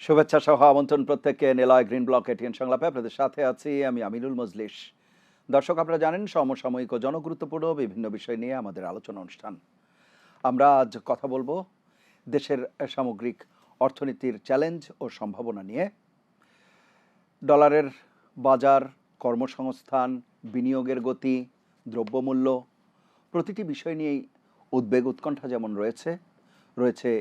শুভেচ্ছা সহ আমন্ত্রণ প্রত্যেককে নিলয় গ্রিন ব্লক এটিএন সংলাপে আপনাদের সাথে আছি আমি আমিনুল মজলিস। দর্শক, আপনারা জানেন সমসাময়িক ও জনগুরুত্বপূর্ণ বিভিন্ন বিষয় নিয়ে আমাদের আলোচনা অনুষ্ঠান। আমরা আজ কথা বলবো দেশের সামগ্রিক অর্থনীতির চ্যালেঞ্জ ও সম্ভাবনা নিয়ে। ডলারের বাজার, কর্মসংস্থান, বিনিয়োগের গতি, দ্রব্যমূল্য প্রতিটি বিষয় নিয়েই উদ্বেগ উৎকণ্ঠা যেমন রয়েছে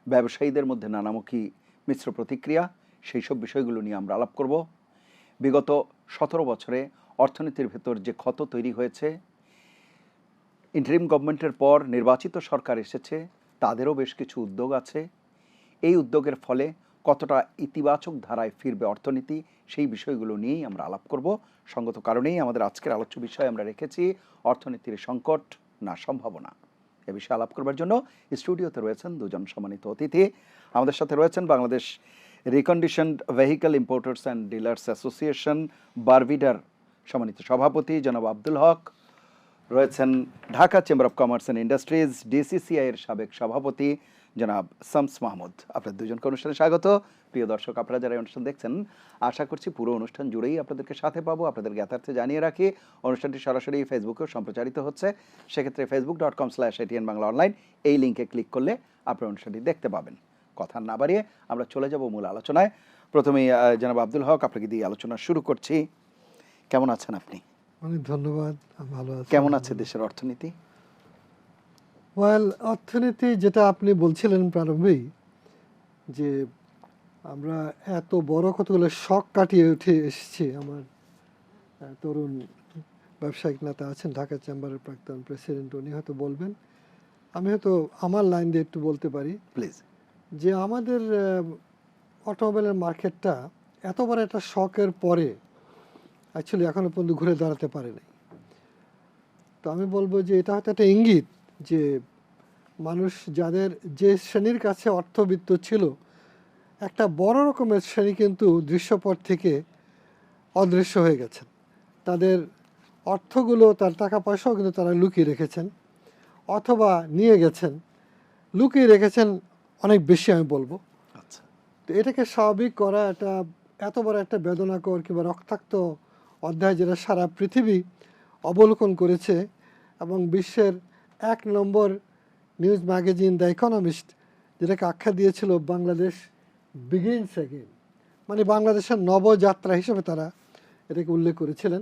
ব্যবসায়ীদের মধ্যে নানামুখী মিশ্র প্রতিক্রিয়া। সেই সব বিষয়গুলো নিয়ে আমরা আলাপ করব। বিগত 17 বছরে অর্থনীতির ভেতর যে ক্ষত তৈরি হয়েছে, ইন্টারিম গভর্নমেন্টের পর নির্বাচিত সরকার এসেছে, তাদেরও বেশ কিছু উদ্যোগ আছে। এই উদ্যোগের ফলে কতটা ইতিবাচক ধারায় ফিরবে অর্থনীতি, সেই বিষয়গুলো নিয়েই আমরা আলাপ করব। সঙ্গত কারণেই আমাদের আজকের আলোচ্য বিষয় আমরা রেখেছি অর্থনীতির সংকট না সম্ভাবনা। এ বিষয়ে আলাপ করবার জন্য স্টুডিওতে রয়েছেন দুজন সম্মানিত অতিথি। আমাদের সাথে রয়েছেন Bangladesh reconditioned vehicle importers and dealers association বারভিডার সম্মানিত সভাপতি জনাব আব্দুল হক, রয়েছেন Dhaka chamber of commerce and industries DCCI এর সাবেক সভাপতি জনাব শামস মাহমুদ। আপনাদের দুজনকে অনুষ্ঠানে স্বাগত। প্রিয় দর্শক, আপনারা যারা অনুষ্ঠান দেখছেন, আশা করছি পুরো অনুষ্ঠান জুড়েই আপনাদেরকে সাথে পাবো। আপনাদের জ্ঞাতার্থে জানিয়ে রাখি, অনুষ্ঠানটি সরাসরি ফেসবুকেও সম্প্রচারিত হচ্ছে। সেক্ষেত্রে facebook.com/ATN বাংলা অনলাইন এই লিঙ্কে ক্লিক করলে আপনারা অনুষ্ঠানটি দেখতে পাবেন। কথা না বাড়িয়ে আমরা চলে যাব মূল আলোচনায়। প্রথমেই জনাব আব্দুল হক, আপনাকে দিয়ে আলোচনা শুরু করছি। কেমন আছেন আপনি? অনেক ধন্যবাদ। ভালো আছি। কেমন আছে দেশের অর্থনীতি? অর্থনীতি যেটা আপনি বলছিলেন প্রারম্ভেই, যে আমরা এত বড় কতগুলো শক কাটিয়ে উঠে এসেছি। আমার তরুণ ব্যবসায়িক নেতা আছেন, ঢাকা চেম্বারের প্রাক্তন প্রেসিডেন্ট, উনি হয়তো বলবেন। আমি হয়তো আমার লাইন দিয়ে একটু বলতে পারি প্লিজ। যে আমাদের অটোমোবাইলের মার্কেটটা এত বড় একটা শকের পরে অ্যাকচুয়ালি এখনো পর্যন্ত ঘুরে দাঁড়াতে পারেনি। তো আমি বলবো যে এটা হয়তো একটা ইঙ্গিত যে মানুষ যাদের যে শ্রেণীর কাছে অর্থবিত্ত ছিল, একটা বড় রকমের শ্রেণী কিন্তু দৃশ্যপট থেকে অদৃশ্য হয়ে গেছেন। তাদের অর্থগুলো, তার টাকা পয়সাও কিন্তু তারা লুকিয়ে রেখেছেন, অথবা নিয়ে গেছেন, লুকিয়ে রেখেছেন অনেক বেশি, আমি বলবো। আচ্ছা, তো এটাকে স্বাভাবিক করা এটা এত বড় একটা বেদনাকর কিংবা রক্তাক্ত অধ্যায়, যেটা সারা পৃথিবী অবলোকন করেছে। এবং বিশ্বের 1 নম্বর নিউজ ম্যাগাজিন দ্য ইকোনমিস্ট যেটাকে আখ্যা দিয়েছিল বাংলাদেশ বিগিনস অ্যাগেন, মানে বাংলাদেশের নবযাত্রা হিসেবে তারা এটাকে উল্লেখ করেছিলেন।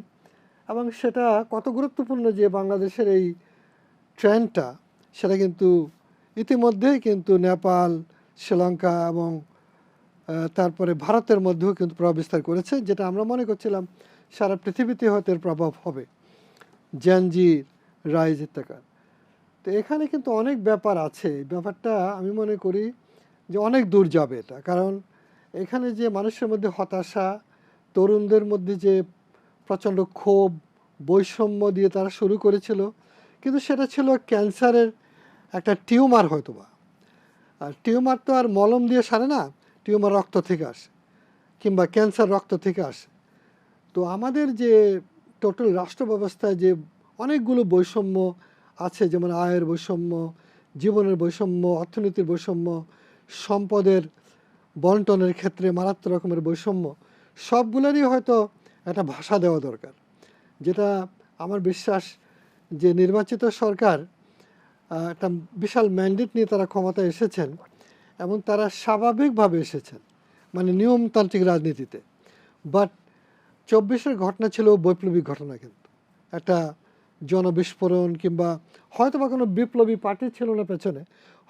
এবং সেটা কত গুরুত্বপূর্ণ যে বাংলাদেশের এই ট্রেন্ডটা, সেটা কিন্তু ইতিমধ্যেই কিন্তু নেপাল, শ্রীলঙ্কা এবং তারপরে ভারতের মধ্যেও কিন্তু প্রভাব বিস্তার করেছে, যেটা আমরা মনে করছিলাম সারা পৃথিবীতে হয়তো এর প্রভাব হবে, জেনজি রাইজ ইত্যাকার। তো এখানে কিন্তু অনেক ব্যাপার আছে। ব্যাপারটা আমি মনে করি যে অনেক দূর যাবে এটা, কারণ এখানে যে মানুষের মধ্যে হতাশা, তরুণদের মধ্যে যে প্রচণ্ড ক্ষোভ, বৈষম্য দিয়ে তারা শুরু করেছিল, কিন্তু সেটা ছিল ক্যান্সারের একটা টিউমার হয়তোবা। আর টিউমার তো আর মলম দিয়ে সারে না, টিউমার রক্ত থেকে আসে, কিংবা ক্যান্সার রক্ত থেকে আসে। তো আমাদের যে টোটাল রাষ্ট্র ব্যবস্থায় যে অনেকগুলো বৈষম্য আছে, যেমন আয়ের বৈষম্য, জীবনের বৈষম্য, অর্থনীতির বৈষম্য, সম্পদের বন্টনের ক্ষেত্রে মারাত্মক রকমের বৈষম্য, সবগুলোরই হয়তো একটা ভাষা দেওয়া দরকার। যেটা আমার বিশ্বাস যে নির্বাচিত সরকার একটা বিশাল ম্যান্ডেট নিয়ে তারা ক্ষমতায় এসেছেন, এবং তারা স্বাভাবিকভাবে এসেছেন, মানে নিয়মতান্ত্রিক রাজনীতিতে। বাট 24-এর ঘটনা ছিল বৈপ্লবিক ঘটনা, কিন্তু একটা জনবিস্ফোরণ, কিংবা হয়তো বা কোনো বিপ্লবী পার্টি ছিল না পেছনে,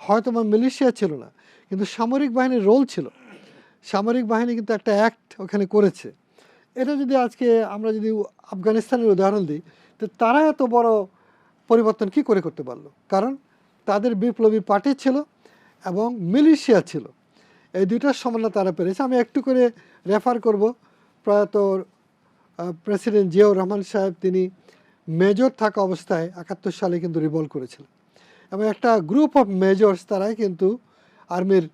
হয়তো বা মিলিশিয়া ছিল না, কিন্তু সামরিক বাহিনীর রোল ছিল। সামরিক বাহিনী কিন্তু একটা অ্যাক্ট ওখানে করেছে। এটা যদি আজকে আমরা যদি আফগানিস্তানের উদাহরণ দিই, তো তারা এত বড় পরিবর্তন কি করে করতে পারলো? কারণ তাদের বিপ্লবী পার্টি ছিল এবং মিলিশিয়া ছিল, এই দুইটার সমন্বয় তারা পেরেছে। আমি একটু করে রেফার করব। প্রয়াত প্রেসিডেন্ট জিয়াউর রহমান সাহেব, তিনি মেজর থাকা অবস্থায় 71 সালে কিন্তু রিভল্ট করেছিলেন, এবং একটা গ্রুপ অফ মেজর্স তারাই কিন্তু আর্মির,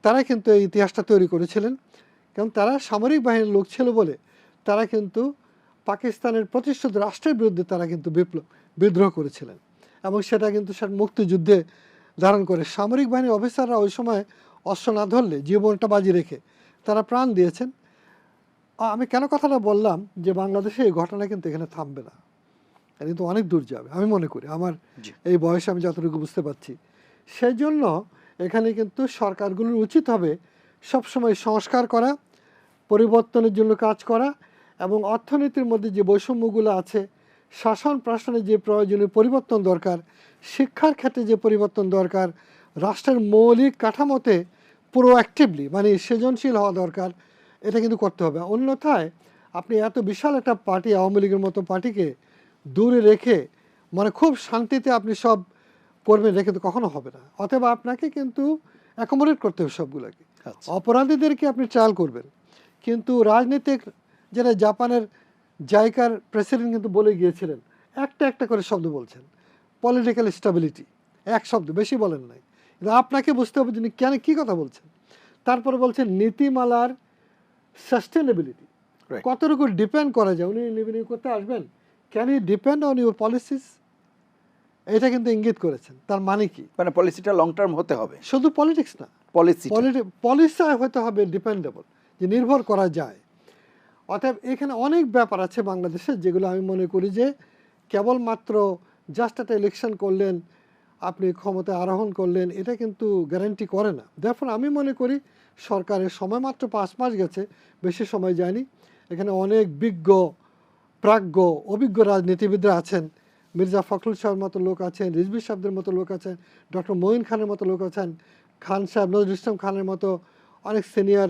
তারাই কিন্তু এই ইতিহাসটা তৈরি করেছিলেন। কারণ তারা সামরিক বাহিনীর লোক ছিল বলে তারা কিন্তু পাকিস্তানের প্রতিষ্ঠিত রাষ্ট্রের বিরুদ্ধে তারা কিন্তু বিদ্রোহ করেছিলেন, এবং সেটা কিন্তু মুক্তিযুদ্ধে ধারণ করে। সামরিক বাহিনীর অফিসাররা ওই সময় অস্ত্র না ধরলে, জীবনটা বাজি রেখে তারা প্রাণ দিয়েছেন। আমি কেন কথাটা বললাম যে বাংলাদেশে এই ঘটনা কিন্তু এখানে থামবে না, এটা কিন্তু অনেক দূর যাবে আমি মনে করি, আমার জি। এই বয়সে আমি যতটুকু বুঝতে পারছি। সেই জন্য এখানে কিন্তু সরকারগুলোর উচিত হবে সবসময় সংস্কার করা, পরিবর্তনের জন্য কাজ করা, এবং অর্থনীতির মধ্যে যে বৈষম্যগুলো আছে, শাসন প্রশাসনে যে প্রয়োজনীয় পরিবর্তন দরকার, শিক্ষার ক্ষেত্রে যে পরিবর্তন দরকার, রাষ্ট্রের মৌলিক কাঠামোতে প্রোঅ্যাক্টিভলি মানে সৃজনশীল হওয়া দরকার, এটা কিন্তু করতে হবে। অন্যথায় আপনি এত বিশাল একটা পার্টি, আওয়ামী লীগের মতো পার্টিকে দূরে রেখে মানে খুব শান্তিতে আপনি সব করবেন, রেখে তো কখনো হবে না। অতএব আপনাকে কিন্তু অ্যাকোমোডেট করতে হবে সবগুলোকে। আচ্ছা। অপরাধীদেরকে আপনি ট্রায়াল করবেন, কিন্তু রাজনীতিক, যেটা জাপানের জাইকার প্রেসিডেন্ট কিন্তু বলে গিয়েছিলেন, একটা একটা করে শব্দ বলছেন, পলিটিক্যাল স্টেবিলিটি, এক শব্দ, বেশি বলেন নাই, কিন্তু আপনাকে বুঝতে হবে যিনি কেন কী কথা বলছেন। তারপরে বলছেন নীতিমালার সাস্টেনেবিলিটি, Right. কতটুকু ডিপেন্ড করা যায়, উনি নির্বাচন করতে আসবেন, can you depend on your policies, এটা কিন্তু ইঙ্গিত করেছেন। তার মানে কি, মানে পলিসিটা লং টার্ম হতে হবে, শুধু পলিটিক্স না, পলিসি। পলিসি হতে হবে ডিপেন্ডেবল, যে নির্ভর করা যায়। অতএব এখানে অনেক ব্যাপার আছে বাংলাদেশে যেগুলো আমি মনে করি যে কেবলমাত্র জাস্ট একটা ইলেকশন করলেন, আপনি ক্ষমতায় আরোহণ করলেন, এটা কিন্তু গ্যারান্টি করে না। দেখুন আমি মনে করি সরকারের সময় মাত্র 5 মাস গেছে, বেশি সময় যায়নি। এখানে অনেক বিজ্ঞ, প্রাজ্ঞ, অভিজ্ঞ রাজনীতিবিদরা আছেন। মির্জা ফখরুল সাহেবের মতো লোক আছেন, রিজভী সাহেবদের মতো লোক আছেন, ডক্টর মঈন খানের মতো লোক আছেন, খান সাহেব, নজরুল ইসলাম খানের মতো অনেক সিনিয়র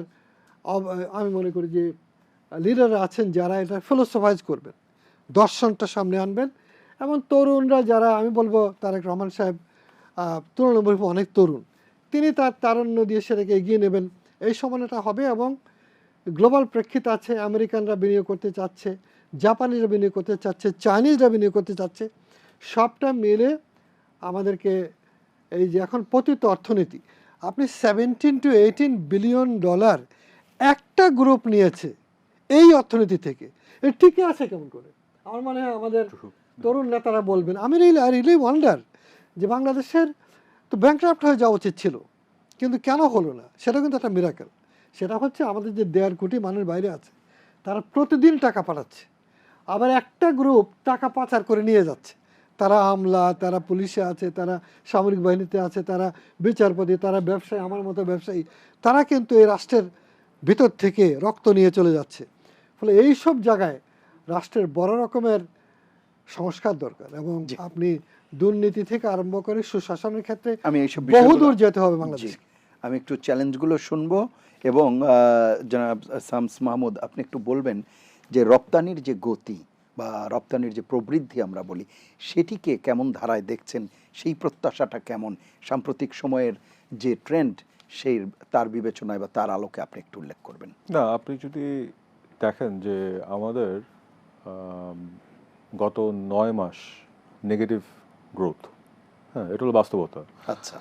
আমি মনে করি যে লিডাররা আছেন যারা এটা ফিলোসোফাইজ করবেন, দর্শনটা সামনে আনবেন। এবং তরুণরা যারা, আমি বলবো তারেক রহমান সাহেব তুলনামূলক অনেক তরুণ, তিনি তার তারুণ্য দিয়ে সেটাকে এগিয়ে নেবেন, এই সময়টা হবে। এবং গ্লোবাল প্রেক্ষিত আছে, আমেরিকানরা বিনিয়োগ করতে চাচ্ছে, জাপানিরা বিনিয়োগ করতে চাচ্ছে, চাইনিজরা বিনিয়োগ করতে চাচ্ছে, সবটা মিলে আমাদেরকে এই যে এখন পতিত অর্থনীতি, আপনি 17 to 18 বিলিয়ন ডলার একটা গ্রুপ নিয়েছে এই অর্থনীতি থেকে, এর ঠিকই আছে কেমন করে? আমার মনে হয় আমাদের তরুণ নেতারা বলবেন। আমি রিয়েলি ওয়ান্ডার যে বাংলাদেশের তো ব্যাংকরাপ্ট হয়ে যাওয়া উচিত ছিল, কিন্তু কেন হলো না, সেটা কিন্তু একটা মিরাকেল। সেটা হচ্ছে আমাদের যে 1.5 কোটি মানুষ বাইরে আছে, তারা প্রতিদিন টাকা পাঠাচ্ছে, আবার একটা গ্রুপ টাকা পাচার করে নিয়ে যাচ্ছে, তারা আমলা, তারা পুলিশে আছে, তারা সামরিক বাহিনীতে আছে, তারা বিচারপতি, তারা ব্যবসায়ী, আমার মতো ব্যবসায়ী, তারা কিন্তু এই রাষ্ট্রের ভিতর থেকে রক্ত নিয়ে চলে যাচ্ছে। ফলে এই সব জায়গায় রাষ্ট্রের বড় রকমের সংস্কার দরকার, এবং জি। আপনি দুর্নীতি থেকে আরম্ভ করে সুশাসনের ক্ষেত্রে আমি এইসব বহুদূর যেতে হবে জি, বাংলাদেশ। আমি একটু চ্যালেঞ্জগুলো শুনবো এবং জনাব শামস মাহমুদ, আপনি একটু বলবেন যে রপ্তানির যে গতি বা রপ্তানির যে প্রবৃদ্ধি আমরা বলি, সেটিকে কেমন ধারায় দেখছেন, সেই প্রত্যাশাটা কেমন, সাম্প্রতিক সময়ের যে ট্রেন্ড, সেই তার বিবেচনায় বা তার আলোকে আপনি একটু উল্লেখ করবেন। না, আপনি যদি দেখেন যে আমাদের আম, গত 9 মাস নেগেটিভ গ্রোথ, হ্যাঁ, এটা হলো বাস্তবতা। আচ্ছা।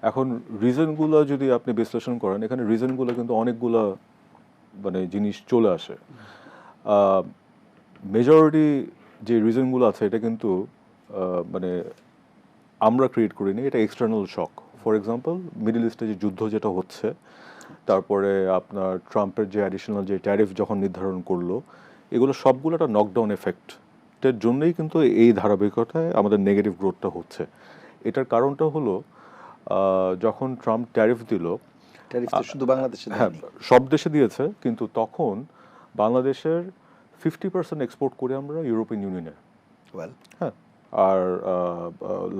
এখন রিজনগুলো যদি আপনি বিশ্লেষণ করেন, এখানে রিজনগুলো কিন্তু অনেকগুলো মানে জিনিস চলে আসে। মেজরিটি যে রিজনগুলো আছে এটা কিন্তু মানে আমরা ক্রিয়েট করিনি, এটা external shock. For example, middle ইস্টে যে যুদ্ধ যেটা হচ্ছে, তারপরে আপনার ট্রাম্পের যে অ্যাডিশনাল যে ট্যারিফ যখন নির্ধারণ করলো, এগুলো সবগুলো একটা নকডাউন এফেক্টের জন্যই কিন্তু এই ধারাবাহিকতায় আমাদের নেগেটিভ গ্রোথটা হচ্ছে। এটার কারণটা হলো যখন ট্রাম্প ট্যারিফ দিল, ট্যারিফ তো শুধু বাংলাদেশে হ্যাঁ, দেয়নি। সব দেশে দিয়েছে, কিন্তু তখন বাংলাদেশের 50% এক্সপোর্ট করি আমরা ইউরোপিয়ান ইউনিয়নে। ওয়েল, হ্যাঁ, আর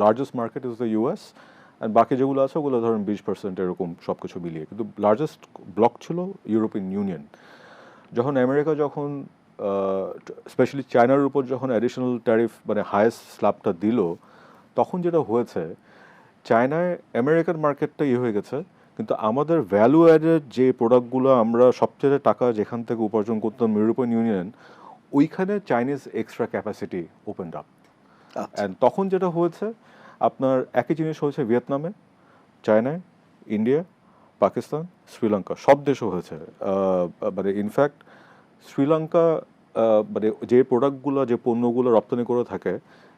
largest market is the US, and বাকি যেগুলো আছে ওগুলো ধরেন 20% এরকম সব কিছু মিলিয়ে, কিন্তু লার্জেস্ট ব্লক ছিল ইউরোপিয়ান ইউনিয়ন। যখন আমেরিকা যখন স্পেশালি চায়নার উপর যখন অ্যাডিশনাল ট্যারিফ মানে হায়েস্ট স্ল্যাবটা দিল, তখন যেটা হয়েছে, চায়নায় আমেরিকান মার্কেটটা হয়ে গেছে, কিন্তু আমাদের ভ্যালু অ্যাডেড যে প্রোডাক্টগুলো আমরা সবচেয়ে টাকা যেখান থেকে উপার্জন করতাম ইউরোপিয়ান ইউনিয়ন, ওইখানে Chinese extra capacity opened up. And তখন যেটা হয়েছে, আপনার একই জিনিস হয়েছে ভিয়েতনামে, চায়নায়, ইন্ডিয়া, পাকিস্তান, শ্রীলঙ্কা, সব দেশও হয়েছে। মানে ইনফ্যাক্ট শ্রীলঙ্কা মানে যে প্রোডাক্টগুলো, যে পণ্যগুলো রপ্তানি করে থাকে,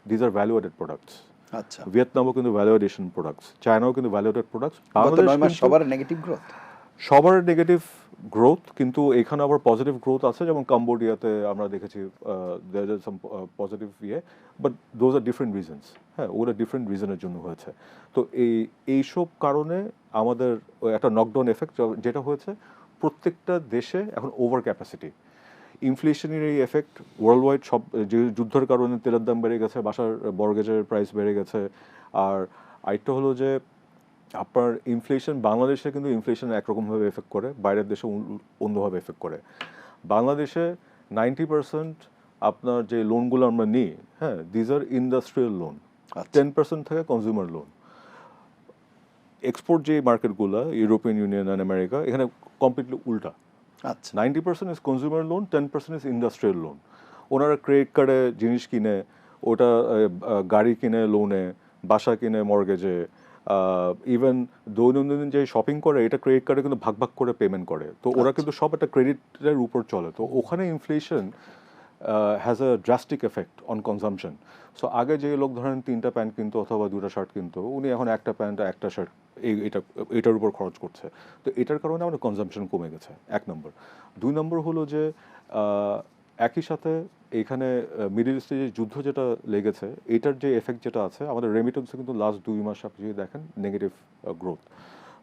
these are value added products. আচ্ছা। ভিয়েতনামও কিন্তু ভ্যালু এডিশন প্রোডাক্টস, চায়নাও কিন্তু ভ্যালু এডেড প্রোডাক্টস। গত 9 মাস সবার নেগেটিভ গ্রোথ। সবার নেগেটিভ গ্রোথ, কিন্তু এখানে আবার পজিটিভ গ্রোথ আছে, যেমন কম্বোডিয়াতে আমরা দেখেছি দেয়ার ইজ সাম পজিটিভ ইয়ে, but those are different reasons. হ্যাঁ, ওগুলো ডিফারেন্ট রিজনের জন্য হয়েছে। তো এইসব কারণে আমাদের একটা নকডাউন এফেক্ট যেটা হয়েছে, প্রত্যেকটা দেশে এখন over capacity, inflationary effect world wide, সব যে যুদ্ধের কারণে তেলের দাম বেড়ে গেছে, বাসার বর্গেজের প্রাইস বেড়ে গেছে। আর আরেকটা হলো যে আপনার ইনফ্লেশন, বাংলাদেশে কিন্তু ইনফ্লেশন একরকমভাবে এফেক্ট করে, বাইরের দেশে অন্যভাবে এফেক্ট করে। বাংলাদেশে 90% আপনার যে লোনগুলো আমরা নিই, হ্যাঁ, দিজ আর ইন্ডাস্ট্রিয়াল লোন, 10% থাকে কনজিউমার লোন। এক্সপোর্ট যে মার্কেটগুলো, ইউরোপিয়ান ইউনিয়ন অ্যান্ড আমেরিকা, এখানে কমপ্লিটলি উল্টা। আচ্ছা 90% is consumer loan, 10% is industrial loan. ওনারা ক্রেডিট কার্ডে জিনিস কিনে, ওটা গাড়ি কিনে লোনে, বাসা কিনে মর্গেজে, ইভেন দৈনন্দিন যে শপিং করে এটা ক্রেডিট কার্ডে কিন্তু ভাগ ভাগ করে পেমেন্ট করে। তো ওরা কিন্তু সব একটা ক্রেডিটের উপর চলে। তো ওখানে inflation has a drastic effect on consumption. So আগে যে লোক ধরেন 3টা প্যান্ট কিনতো অথবা 2টা শার্ট কিনতো, উনি এখন একটা প্যান্ট একটা শার্ট এটার উপর খরচ করছে। তো এটার কারণে আমাদের কনজামশন কমে গেছে, 1 নম্বর। 2 নম্বর হলো যে একই সাথে এখানে মিডল ইস্টে যে যুদ্ধ যেটা লেগেছে, এটার যে এফেক্ট যেটা আছে, আমাদের রেমিটেন্সে কিন্তু লাস্ট 2 মাস আপনি যদি দেখেন নেগেটিভ গ্রোথ।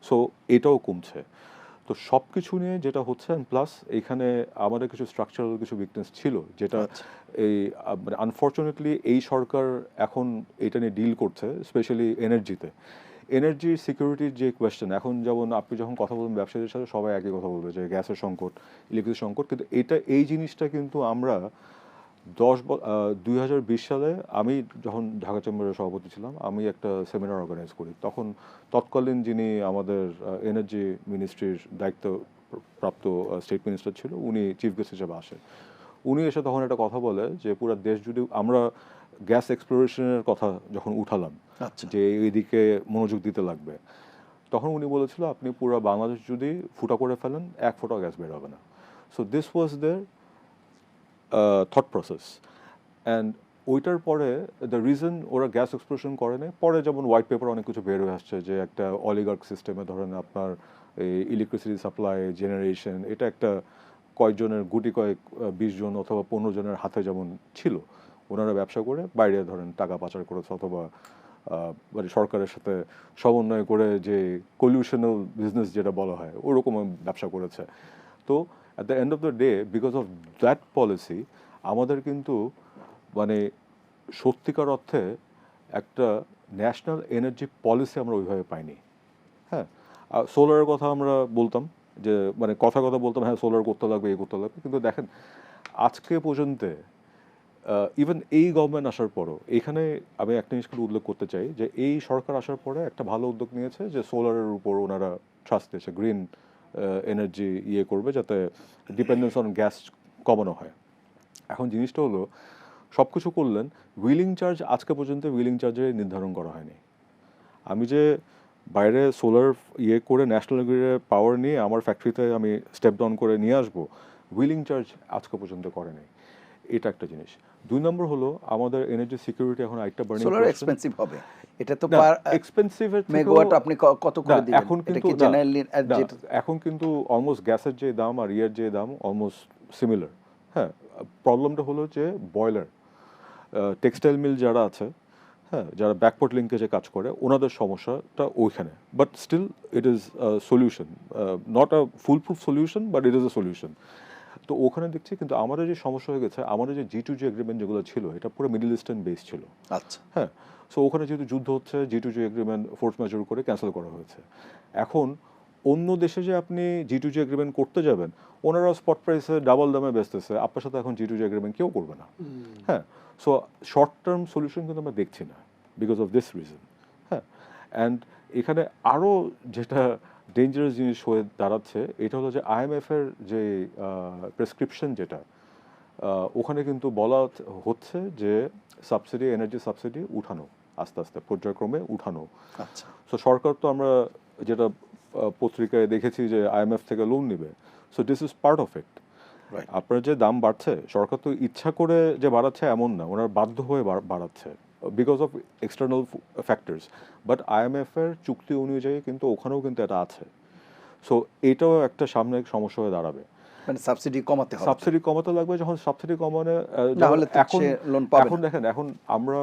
সো এটাও কমছে। তো সব কিছু নিয়ে যেটা হচ্ছে, প্লাস এখানে আমাদের কিছু স্ট্রাকচারাল কিছু উইকনেস ছিল, যেটা এই মানে আনফর্চুনেটলি এই সরকার এখন এটা নিয়ে ডিল করছে, স্পেশালি এনার্জিতে। এনার্জি সিকিউরিটির যে কোয়েশ্চেন, এখন যেমন আপনি যখন কথা বলবেন ব্যবসায়ীদের সাথে, সবাই একই কথা বলবে যে গ্যাসের সংকট, ইলেকট্রিক সংকট। কিন্তু এই জিনিসটা কিন্তু আমরা 2020 সালে আমি যখন ঢাকা চেম্বারের সভাপতি ছিলাম, আমি একটা সেমিনার অর্গানাইজ করি। তখন তৎকালীন যিনি আমাদের এনার্জি মিনিস্ট্রির দায়িত্বপ্রাপ্ত স্টেট মিনিস্টার ছিল, উনি চিফ গেস্ট হিসেবে আসে। উনি এসে তখন একটা কথা বলে যে পুরো দেশ যদি আমরা গ্যাস এক্সপ্লোরেশনের কথা যখন উঠালাম, যে এইদিকে মনোযোগ দিতে লাগবে, তখন উনি বলেছিল আপনি পুরো বাংলাদেশ যদি ফুটা করে ফেলেন, 1 ফোঁটা গ্যাস বের হবে না। So this was their thought process. And ওইটার পরে দ্য রিজন ওরা গ্যাস এক্সপ্লোরেশন করে না, পরে যেমন হোয়াইট পেপার অনেক কিছু বের হয়ে আসছে যে একটা অলিগার্ক সিস্টেমে ধরেন আপনার এই ইলেকট্রিসিটি সাপ্লাই, জেনারেশন, এটা একটা কয়েকজনের গুটি কয়েক 20 জন অথবা 15 জনের হাতে যেমন ছিল, ওনারা ব্যবসা করে বাইরে ধরেন টাকা পাচার করেছে, অথবা মানে সরকারের সাথে সমন্বয় করে যে কলিউশনাল বিজনেস যেটা বলা হয়, ওরকম ব্যবসা করেছে। তো at the end of the day, because of that policy, আমাদের কিন্তু মানে সত্যিকার অর্থে একটা ন্যাশনাল এনার্জি পলিসি আমরা ওইভাবে পাইনি। হ্যাঁ, সোলারের কথা আমরা বলতাম, যে মানে কথা বলতাম, হ্যাঁ সোলার করতে লাগবে, এই করতে লাগবে, কিন্তু দেখেন আজকে পর্যন্ত ইভেন এই গভর্নমেন্ট আসার পরও, এখানে আমি একটা জিনিস করে উল্লেখ করতে চাই যে এই সরকার আসার পরে একটা ভালো উদ্যোগ নিয়েছে যে সোলারের উপর ওনারা ট্রাস্ট দিয়েছে, গ্রিন এনার্জি ইয়ে করবে, যাতে ডিপেন্ডেন্স অন গ্যাস কমানো হয়। এখন জিনিসটা হলো সব কিছু করলেন, হুইলিং চার্জ আজকে পর্যন্ত হুইলিং চার্জে নির্ধারণ করা হয়নি। আমি যে বাইরে সোলার ইয়ে করে ন্যাশনাল গ্রিডের পাওয়ার নিয়ে আমার ফ্যাক্টরিতে আমি স্টেপ ডাউন করে নিয়ে আসবো, হুইলিং চার্জ আজকে পর্যন্ত করে নেই। এটা একটা জিনিস। 2 নম্বর হলো আমাদের এনার্জি সিকিউরিটি এখন আরেকটা বার্নিং সোলার এক্সপেন্সিভ হবে, এটা তো এক্সপেন্সিভ মেগাওয়াট আপনি কত করে দিবেন? এখন এটা কিন্তু কি জেনারেলি এখন কিন্তু অলমোস্ট গ্যাসের যে দাম আর ইয়ের যে দাম অলমোস্ট সিমিলার। হ্যাঁ, প্রবলেমটা হলো যে বয়লার, টেক্সটাইল মিল যারা আছে, হ্যাঁ, যারা ব্যাকওয়ার্ড লিঙ্কেজে কাজ করে, ওনাদের সমস্যাটা ওইখানে। But still it is solution, not a foolproof solution, but it is a solution. তো ওখানে দেখছি কিন্তু আমাদের যে সমস্যা হয়ে গেছে, আমাদের যে G2G এগ্রিমেন্ট যেগুলো ছিল, এটা পুরো মিডল ইস্টার্ন বেস ছিল। আচ্ছা হ্যাঁ, সো ওখানে যেহেতু যুদ্ধ হচ্ছে, G2G এগ্রিমেন্ট ফোর্স ম্যাজর করে ক্যান্সেল করা হয়েছে। এখন অন্য দেশে যে আপনি G2G এগ্রিমেন্ট করতে যাবেন, ওনারা স্পট প্রাইসে ডাবল দামে বেচতেছে, আপনার সাথে এখন G2G এগ্রিমেন্ট কেউ করবে না। হ্যাঁ, সো শর্ট টার্ম সলিউশন কিন্তু আমরা দেখছি না বিকজ অফ দিস রিজন। হ্যাঁ, অ্যান্ড এখানে আরও যেটা ডেঞ্জারাস জিনিস হয়ে দাঁড়াচ্ছে, এটা হলো যে IMF-এর যে প্রেসক্রিপশন যেটা, ওখানে কিন্তু বলা হচ্ছে যে সাবসিডি, এনার্জি সাবসিডি উঠানো, আস্তে আস্তে পর্যায়ক্রমে উঠানো। আচ্ছা সো সরকার তো আমরা যেটা পত্রিকায় দেখেছি যে IMF থেকে লোন নেবে। So this is part of it. আপনার যে দাম বাড়ছে, সরকার তো ইচ্ছা করে যে বাড়াচ্ছে এমন না, ওনারা বাধ্য হয়ে বাড়াচ্ছে because of external factors. But IMF-এর চুক্তি অনুযায়ী কিন্তু ওখানেও কিন্তু এটা আছে। সো এটাও একটা সামনে সমস্যা হয়ে দাঁড়াবে। মানে সাবসিডি কমাতে হবে। সাবসিডি কমাতে লাগবে, যখন সাবসিডি কমানো না হলে তো এখন সে লোন পাবে এখন না। দেখেন, এখন আমরা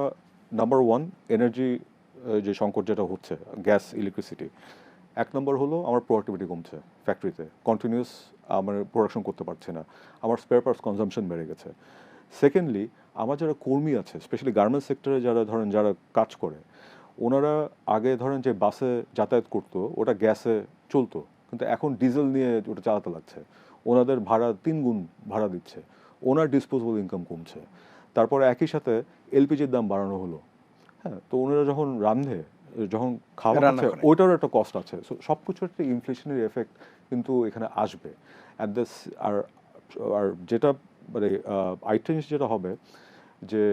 নাম্বার ওয়ান এনার্জি যে সংকট যেটা হচ্ছে, গ্যাস ইলেকট্রিসিটি, এক নম্বর হলো আমার প্রোডাক্টিভিটি কমছে, ফ্যাক্টরিতে কন্টিনিউয়াস আমার প্রোডাকশন করতে পারছে না, আমার স্পেয়ার পার্টস কনজাম্পশন বেড়ে গেছে। সেকেন্ডলি, আমার যারা কর্মী আছে, স্পেশালি গার্মেন্টস সেক্টরে যারা কাজ করে, ওনারা আগে ধরেন যে বাসে যাতায়াত করতো ওটা গ্যাসে চলতো, কিন্তু এখন ডিজেল নিয়ে ওটা চালাতে লাগছে, ওনাদের ভাড়া 3 গুণ ভাড়া দিচ্ছে, ওনার ডিসপোজেবল ইনকাম কমছে। তারপর একই সাথে এলপিজির দাম বাড়ানো হলো। হ্যাঁ, তো ওনারা যখন রান্ধে, যখন খাওয়া রান্না খাচ্ছে, করে। ওইটারও একটা কস্ট আছে। সো সব কিছুর একটা ইনফ্লেশনারি এফেক্ট কিন্তু এখানে আসবে। অ্যাট দিস আর আর যেটা মানে আরেকটা জিনিস যেটা হবে যে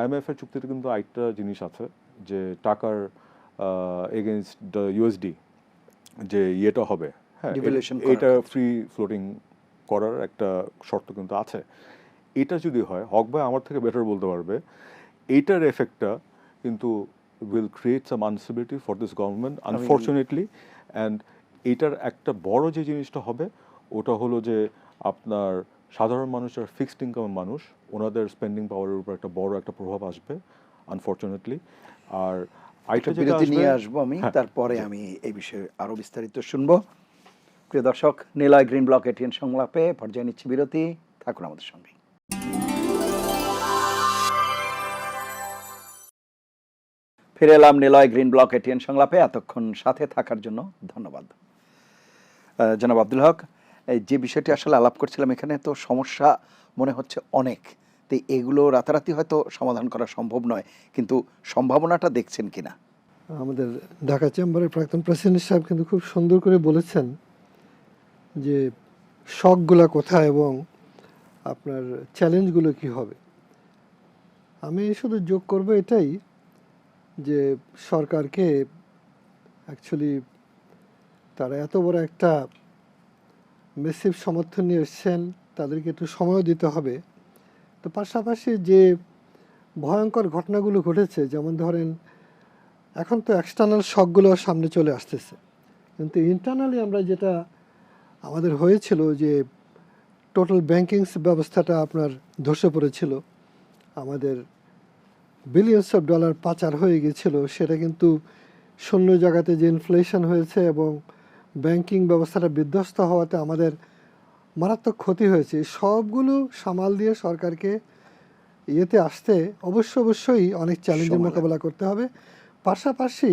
IMF এর চুক্তিতে কিন্তু আরেকটা জিনিস আছে যে টাকার এগেনস্ট দ্য ইউএসডি যে ইয়েটা হবে, হ্যাঁ, Devaluation করার এটা ক্ষেত্রে। ফ্রি ফ্লোটিং করার একটা শর্ত কিন্তু আছে। এটা যদি হয়, হক ভাই আমার থেকে বেটার বলতে পারবে, এইটার এফেক্টটা কিন্তু will create some instability for this government unfortunately. And এইটার একটা বড় যে জিনিসটা হবে ওটা হলো যে আপনার সাধারণ মানুষ যারা ফিক্সড ইনকামের মানুষ, ওনাদের স্পেন্ডিং পাওয়ারের উপর একটা বড় একটা প্রভাব আসবে আনফর্চুনেটলি। আর আইটা একটা যেটা বিরতি আসবে, নিয়ে আসবো আমি, হ্যাঁ, তারপরে জি। আমি এই বিষয়ে আরো বিস্তারিত শুনবো। প্রিয় দর্শক, নিলয় গ্রিন ব্লক এটিএন সংলাপে পর্যায়ে নিচ্ছি বিরতি, থাকুন আমাদের সঙ্গে। ফিরে এলাম নিলয় গ্রিন ব্লক এটিএন সংলাপে, এতক্ষণ সাথে থাকার জন্য ধন্যবাদ। জনাব আব্দুল হক, এই যে বিষয়টি আসলে আলাপ করছিলাম, এখানে তো সমস্যা মনে হচ্ছে অনেক, তো এগুলো রাতারাতি হয়তো সমাধান করা সম্ভব নয়, কিন্তু সম্ভাবনাটা দেখছেন কিনা? আমাদের ঢাকা চেম্বারের প্রাক্তন প্রেসিডেন্ট সাহেব কিন্তু খুব সুন্দর করে বলেছেন যে শখগুলা কোথায় এবং আপনার চ্যালেঞ্জগুলো কি হবে। আমি শুধু যোগ করব এটাই যে সরকারকে অ্যাকচুয়ালি তারা এত বড় একটা মেসিভ সমর্থন নিয়ে এসছেন, তাদেরকে একটু সময়ও দিতে হবে। তো পাশাপাশি যে ভয়ঙ্কর ঘটনাগুলো ঘটেছে, যেমন ধরেন এখন তো এক্সটার্নাল শকগুলো সামনে চলে আসতেছে, কিন্তু ইন্টারনালি আমরা যেটা আমাদের হয়েছিল যে টোটাল ব্যাংকিং ব্যবস্থাটা আপনার ধসে পড়েছিল, আমাদের বিলিয়নস অফ ডলার পাচার হয়ে গিয়েছিল, সেটা কিন্তু শূন্য জায়গাতে যে ইনফ্লেশন হয়েছে এবং ব্যাংকিং ব্যবস্থাটা বিধ্বস্ত হওয়াতে আমাদের মারাত্মক ক্ষতি হয়েছে। সবগুলো সামাল দিয়ে সরকারকে ইয়েতে আসতে অবশ্যই অনেক চ্যালেঞ্জের সময় মোকাবেলা করতে হবে। পাশাপাশি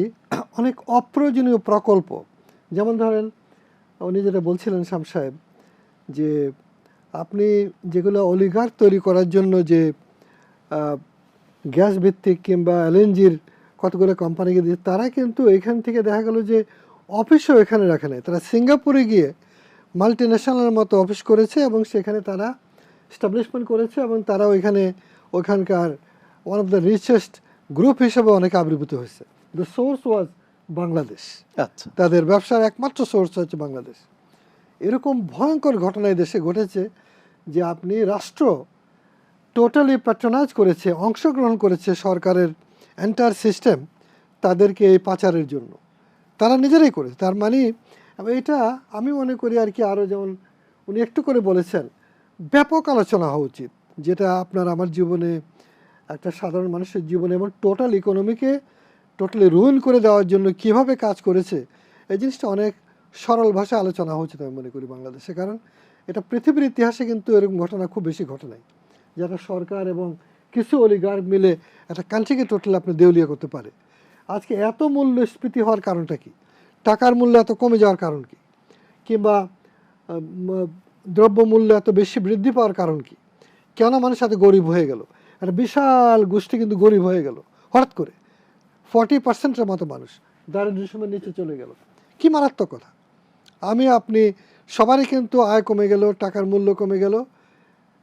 অনেক অপ্রয়োজনীয় প্রকল্প, যেমন ধরেন উনি যেটা বলছিলেন শাম সাহেব, যে আপনি যেগুলো অলিগার তৈরি করার জন্য যে গ্যাস ভিত্তিক কিংবা এলএনজির কতগুলো কোম্পানিকে দিয়ে, তারা কিন্তু এখান থেকে দেখা গেল যে অফিসও এখানে রাখে নাই, তারা সিঙ্গাপুরে গিয়ে মাল্টি ন্যাশনালের মতো অফিস করেছে এবং সেখানে তারা এস্টাবলিশমেন্ট করেছে এবং তারা ওইখানকার one of the richest group হিসেবে অনেকে আবির্ভূত হয়েছে। দ্য সোর্স ওয়াজ বাংলাদেশ, আচ্ছা, তাদের ব্যবসার একমাত্র সোর্স হচ্ছে বাংলাদেশ। এরকম ভয়ঙ্কর ঘটনা এই দেশে ঘটেছে যে আপনি রাষ্ট্র টোটালি প্যাট্রোনাইজ করেছে, অংশগ্রহণ করেছে সরকারের এন্টায়ার সিস্টেম তাদেরকে এই পাচারের জন্য, তারা নিজেরাই করেছে। তার মানে এটা আমি মনে করি আর কি, আরও যেমন উনি একটু করে বলেছেন, ব্যাপক আলোচনা হওয়া উচিত, যেটা আপনার আমার জীবনে, একটা সাধারণ মানুষের জীবনে এবং টোটাল ইকোনমিকে টোটালি রুইন করে দেওয়ার জন্য কিভাবে কাজ করেছে, এই জিনিসটা অনেক সরল ভাষায় আলোচনা হওয়া উচিত আমি মনে করি বাংলাদেশে। কারণ এটা পৃথিবীর ইতিহাসে কিন্তু এরকম ঘটনা খুব বেশি ঘটে নাই, যারা সরকার এবং কিছু অলিগার্ক মিলে একটা কান্ট্রিকে টোটাল আপনি দেউলিয়া করতে পারে। আজকে এত মূল্যস্ফীতি হওয়ার কারণটা কি? টাকার মূল্য এত কমে যাওয়ার কারণ কি? কিংবা দ্রব্যমূল্য এত বেশি বৃদ্ধি পাওয়ার কারণ কি? কেন মানুষ এত গরিব হয়ে গেল? একটা বিশাল গোষ্ঠী কিন্তু গরিব হয়ে গেল হঠাৎ করে, 40%-এর মতো মানুষ দারিদ্র্য সীমার নিচে চলে গেল। কি মারাত্মক কথা! আপনি সবারই কিন্তু আয় কমে গেল, টাকার মূল্য কমে গেল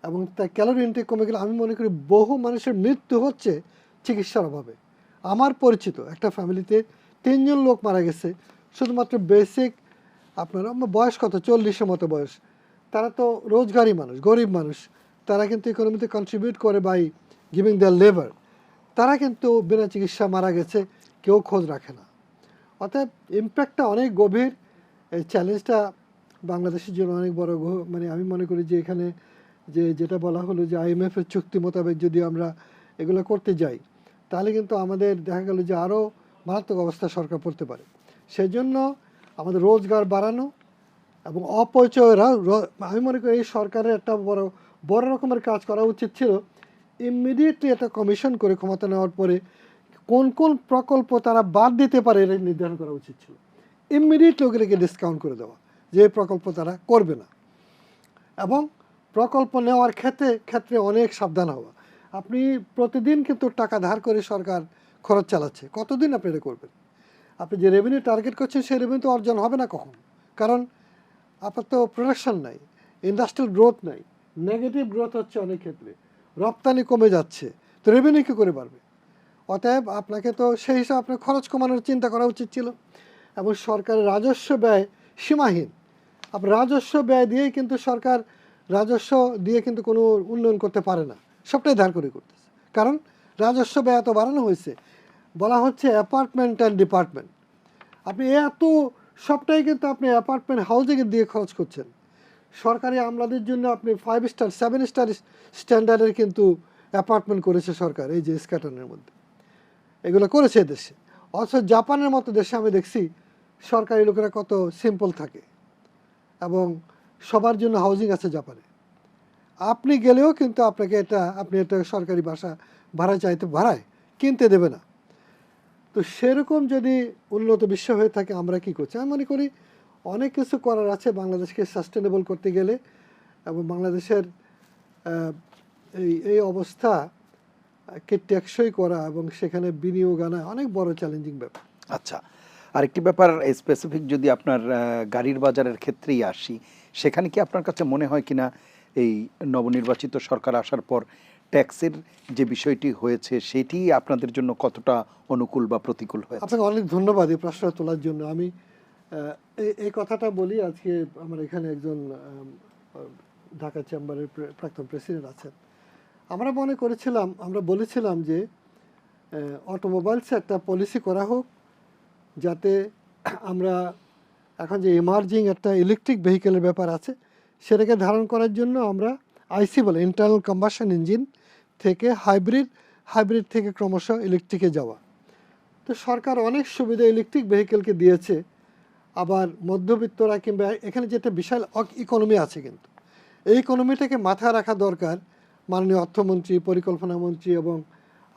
এবং তার ক্যালোরি ইনটেক কমে গেল। আমি মনে করি বহু মানুষের মৃত্যু হচ্ছে চিকিৎসার অভাবে। আমার পরিচিত একটা ফ্যামিলিতে 3 জন লোক মারা গেছে শুধুমাত্র বেসিক, আপনার বয়স কত, 40-এর মতো বয়স, তারা তো রোজগারি মানুষ, গরিব মানুষ, তারা কিন্তু ইকোনমিতে কন্ট্রিবিউট করে বাই গিভিং দেয়ার লেবার, তারা কিন্তু বিনা চিকিৎসা মারা গেছে, কেউ খোঁজ রাখে না। অতএব ইম্প্যাক্টটা অনেক গভীর এই চ্যালেঞ্জটা বাংলাদেশের জন্য অনেক বড় মানে আমি মনে করি যে এখানে যেটা বলা হলো যে IMF এর চুক্তি মোতাবেক যদি আমরা এগুলো করতে যাই, তাহলে কিন্তু আমাদের দেখা গেল যে আরও মারাত্মক অবস্থা সরকার পড়তে পারে। সেজন্য আমাদের রোজগার বাড়ানো এবং অপচয়রা আমি মনে করি এই সরকারের একটা বড় রকমের কাজ করা উচিত ছিল। ইমিডিয়েটলি একটা কমিশন করে ক্ষমতা নেওয়ার পরে কোন কোন প্রকল্প তারা বাদ দিতে পারে এটা নির্ধারণ করা উচিত ছিল। ইমিডিয়েটলি ওগুলোকে ডিসকাউন্ট করে দেওয়া, যে প্রকল্প তারা করবে না, এবং প্রকল্প নেওয়ার ক্ষেত্রে অনেক সাবধান হওয়া। আপনি প্রতিদিন কিন্তু টাকা ধার করে সরকার খরচ চালাচ্ছে, কতদিন আপনি এটা করবেন? আপনি যে রেভিনিউ টার্গেট করছেন সেই রেভিনিউ তো অর্জন হবে না কখন, কারণ আপনার তো প্রোডাকশন নাই, ইন্ডাস্ট্রিয়াল গ্রোথ নাই, নেগেটিভ গ্রোথ হচ্ছে অনেক ক্ষেত্রে, রপ্তানি কমে যাচ্ছে, তো রেভিনিউ কী করে বাড়বে? অতএব আপনাকে তো সেই হিসাবে আপনার খরচ কমানোর চিন্তা করা উচিত ছিল। এবং সরকারের রাজস্ব ব্যয় সীমাহীন, আপনার রাজস্ব ব্যয় দিয়েই কিন্তু সরকার রাজস্ব দিয়ে কিন্তু কোনো উন্নয়ন করতে পারে না, সবটাই ধার করে করতেছে। কারণ রাজস্ব ব্যয় এত বাড়ানো হয়েছে, বলা হচ্ছে অ্যাপার্টমেন্ট অ্যান্ড ডিপার্টমেন্ট, আপনি এত সবটাই কিন্তু আপনি অ্যাপার্টমেন্ট হাউজিংয়ে দিয়ে খরচ করছেন। সরকারি আমলাদের জন্য আপনি 5 স্টার 7 স্টার স্ট্যান্ডার্ডের কিন্তু অ্যাপার্টমেন্ট করেছে সরকার, এই যে স্ক্যাটনের মধ্যে এগুলো করেছে দেশে। অথচ জাপানের মতো দেশে আমি দেখছি সরকারি লোকেরা কত সিম্পল থাকে এবং সবার জন্য হাউজিং আছে জাপানে। আপনি গেলেও কিন্তু আপনাকে আপনি এটা সরকারি বাসা ভাড়া চাইতে ভাড়ায় কিনতে দেবে না। তো সেরকম যদি উন্নত বিশ্ব হয়ে থাকে আমরা কি করছি? আমি মনে করি অনেক কিছু করার আছে বাংলাদেশকে সাস্টেনেবল করতে গেলে, এবং বাংলাদেশের এই অবস্থাকে টেকসই করা এবং সেখানে বিনিয়োগ আনা অনেক বড় চ্যালেঞ্জিং ব্যাপার। আচ্ছা, আরেকটি ব্যাপার স্পেসিফিক যদি আপনার গাড়ির বাজারের ক্ষেত্রেই আসি, সেখানে কি আপনার কাছে মনে হয় কিনা এই নবনির্বাচিত সরকার আসার পর ট্যাক্সের যে বিষয়টি হয়েছে সেটি আপনাদের জন্য কতটা অনুকূল বা প্রতিকূল হয়েছে? আপনাকে অনেক ধন্যবাদ এই প্রশ্নটা তোলার জন্য। আমি এই কথাটা বলি, আজকে আমার এখানে একজন ঢাকা চেম্বারের প্রাক্তন প্রেসিডেন্ট আছেন। আমরা বলেছিলাম যে অটোমোবাইলসে একটা পলিসি করা হোক, যাতে আমরা এখন যে এমার্জিং একটা ইলেকট্রিক ভেহিকেলের ব্যাপার আছে সেটাকে ধারণ করার জন্য আমরা আইসি বলে ইন্টারনাল কম্বাশন ইঞ্জিন থেকে হাইব্রিড থেকে ক্রমশ ইলেকট্রিকে যাওয়া। তো সরকার অনেক সুবিধা ইলেকট্রিক ভেহিকেলকে দিয়েছে, আবার মধ্যবিত্তরা কিংবা এখানে যেটা বিশাল ইকোনমি আছে, কিন্তু এই ইকোনমিটাকে মাথায় রাখা দরকার মাননীয় অর্থমন্ত্রী, পরিকল্পনা মন্ত্রী এবং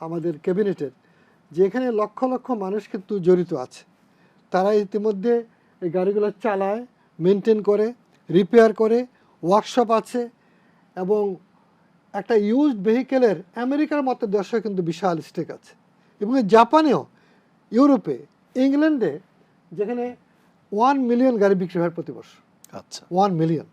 আমাদের ক্যাবিনেটের, যে এখানে লক্ষ লক্ষ মানুষ কিন্তু জড়িত আছে। তারা ইতিমধ্যে এই গাড়িগুলো চালায়, মেনটেন করে, রিপেয়ার করে, ওয়ার্কশপ আছে, এবং একটা ইউজড ভেহিকেলের আমেরিকার মতো দেশে কিন্তু বিশাল স্টেক আছে, এবং জাপানেও, ইউরোপে, ইংল্যান্ডে, যেখানে 1 মিলিয়ন গাড়ি বিক্রি হয় প্রতি বছর। আচ্ছা, 1 মিলিয়ন।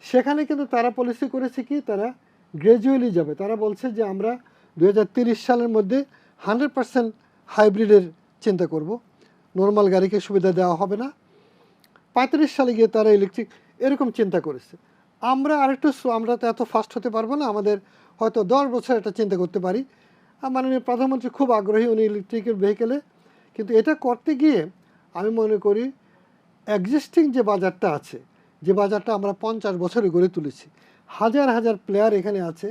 সেখানে কিন্তু তারা পলিসি করেছে কি, তারা গ্র্যাজুয়ালি যাবে। তারা বলছে যে আমরা 2030 সালের মধ্যে 100% হাইব্রিডের চিন্তা করব, নর্মাল গাড়িকে সুবিধা দেওয়া হবে না। 35 সালে গিয়ে তারা ইলেকট্রিক, এরকম চিন্তা করেছে। আমরা তো এত ফাস্ট হতে পারবো না, আমাদের হয়তো 10 বছর একটা চিন্তা করতে পারি। মাননীয় প্রধানমন্ত্রী খুব আগ্রহী উনি ইলেকট্রিকের ভেহিকেলে, কিন্তু এটা করতে গিয়ে আমি মনে করি এক্সিস্টিং যে বাজারটা আছে, যে বাজারটা আমরা 50 বছরে গড়ে তুলেছি, হাজার হাজার প্লেয়ার এখানে আছে,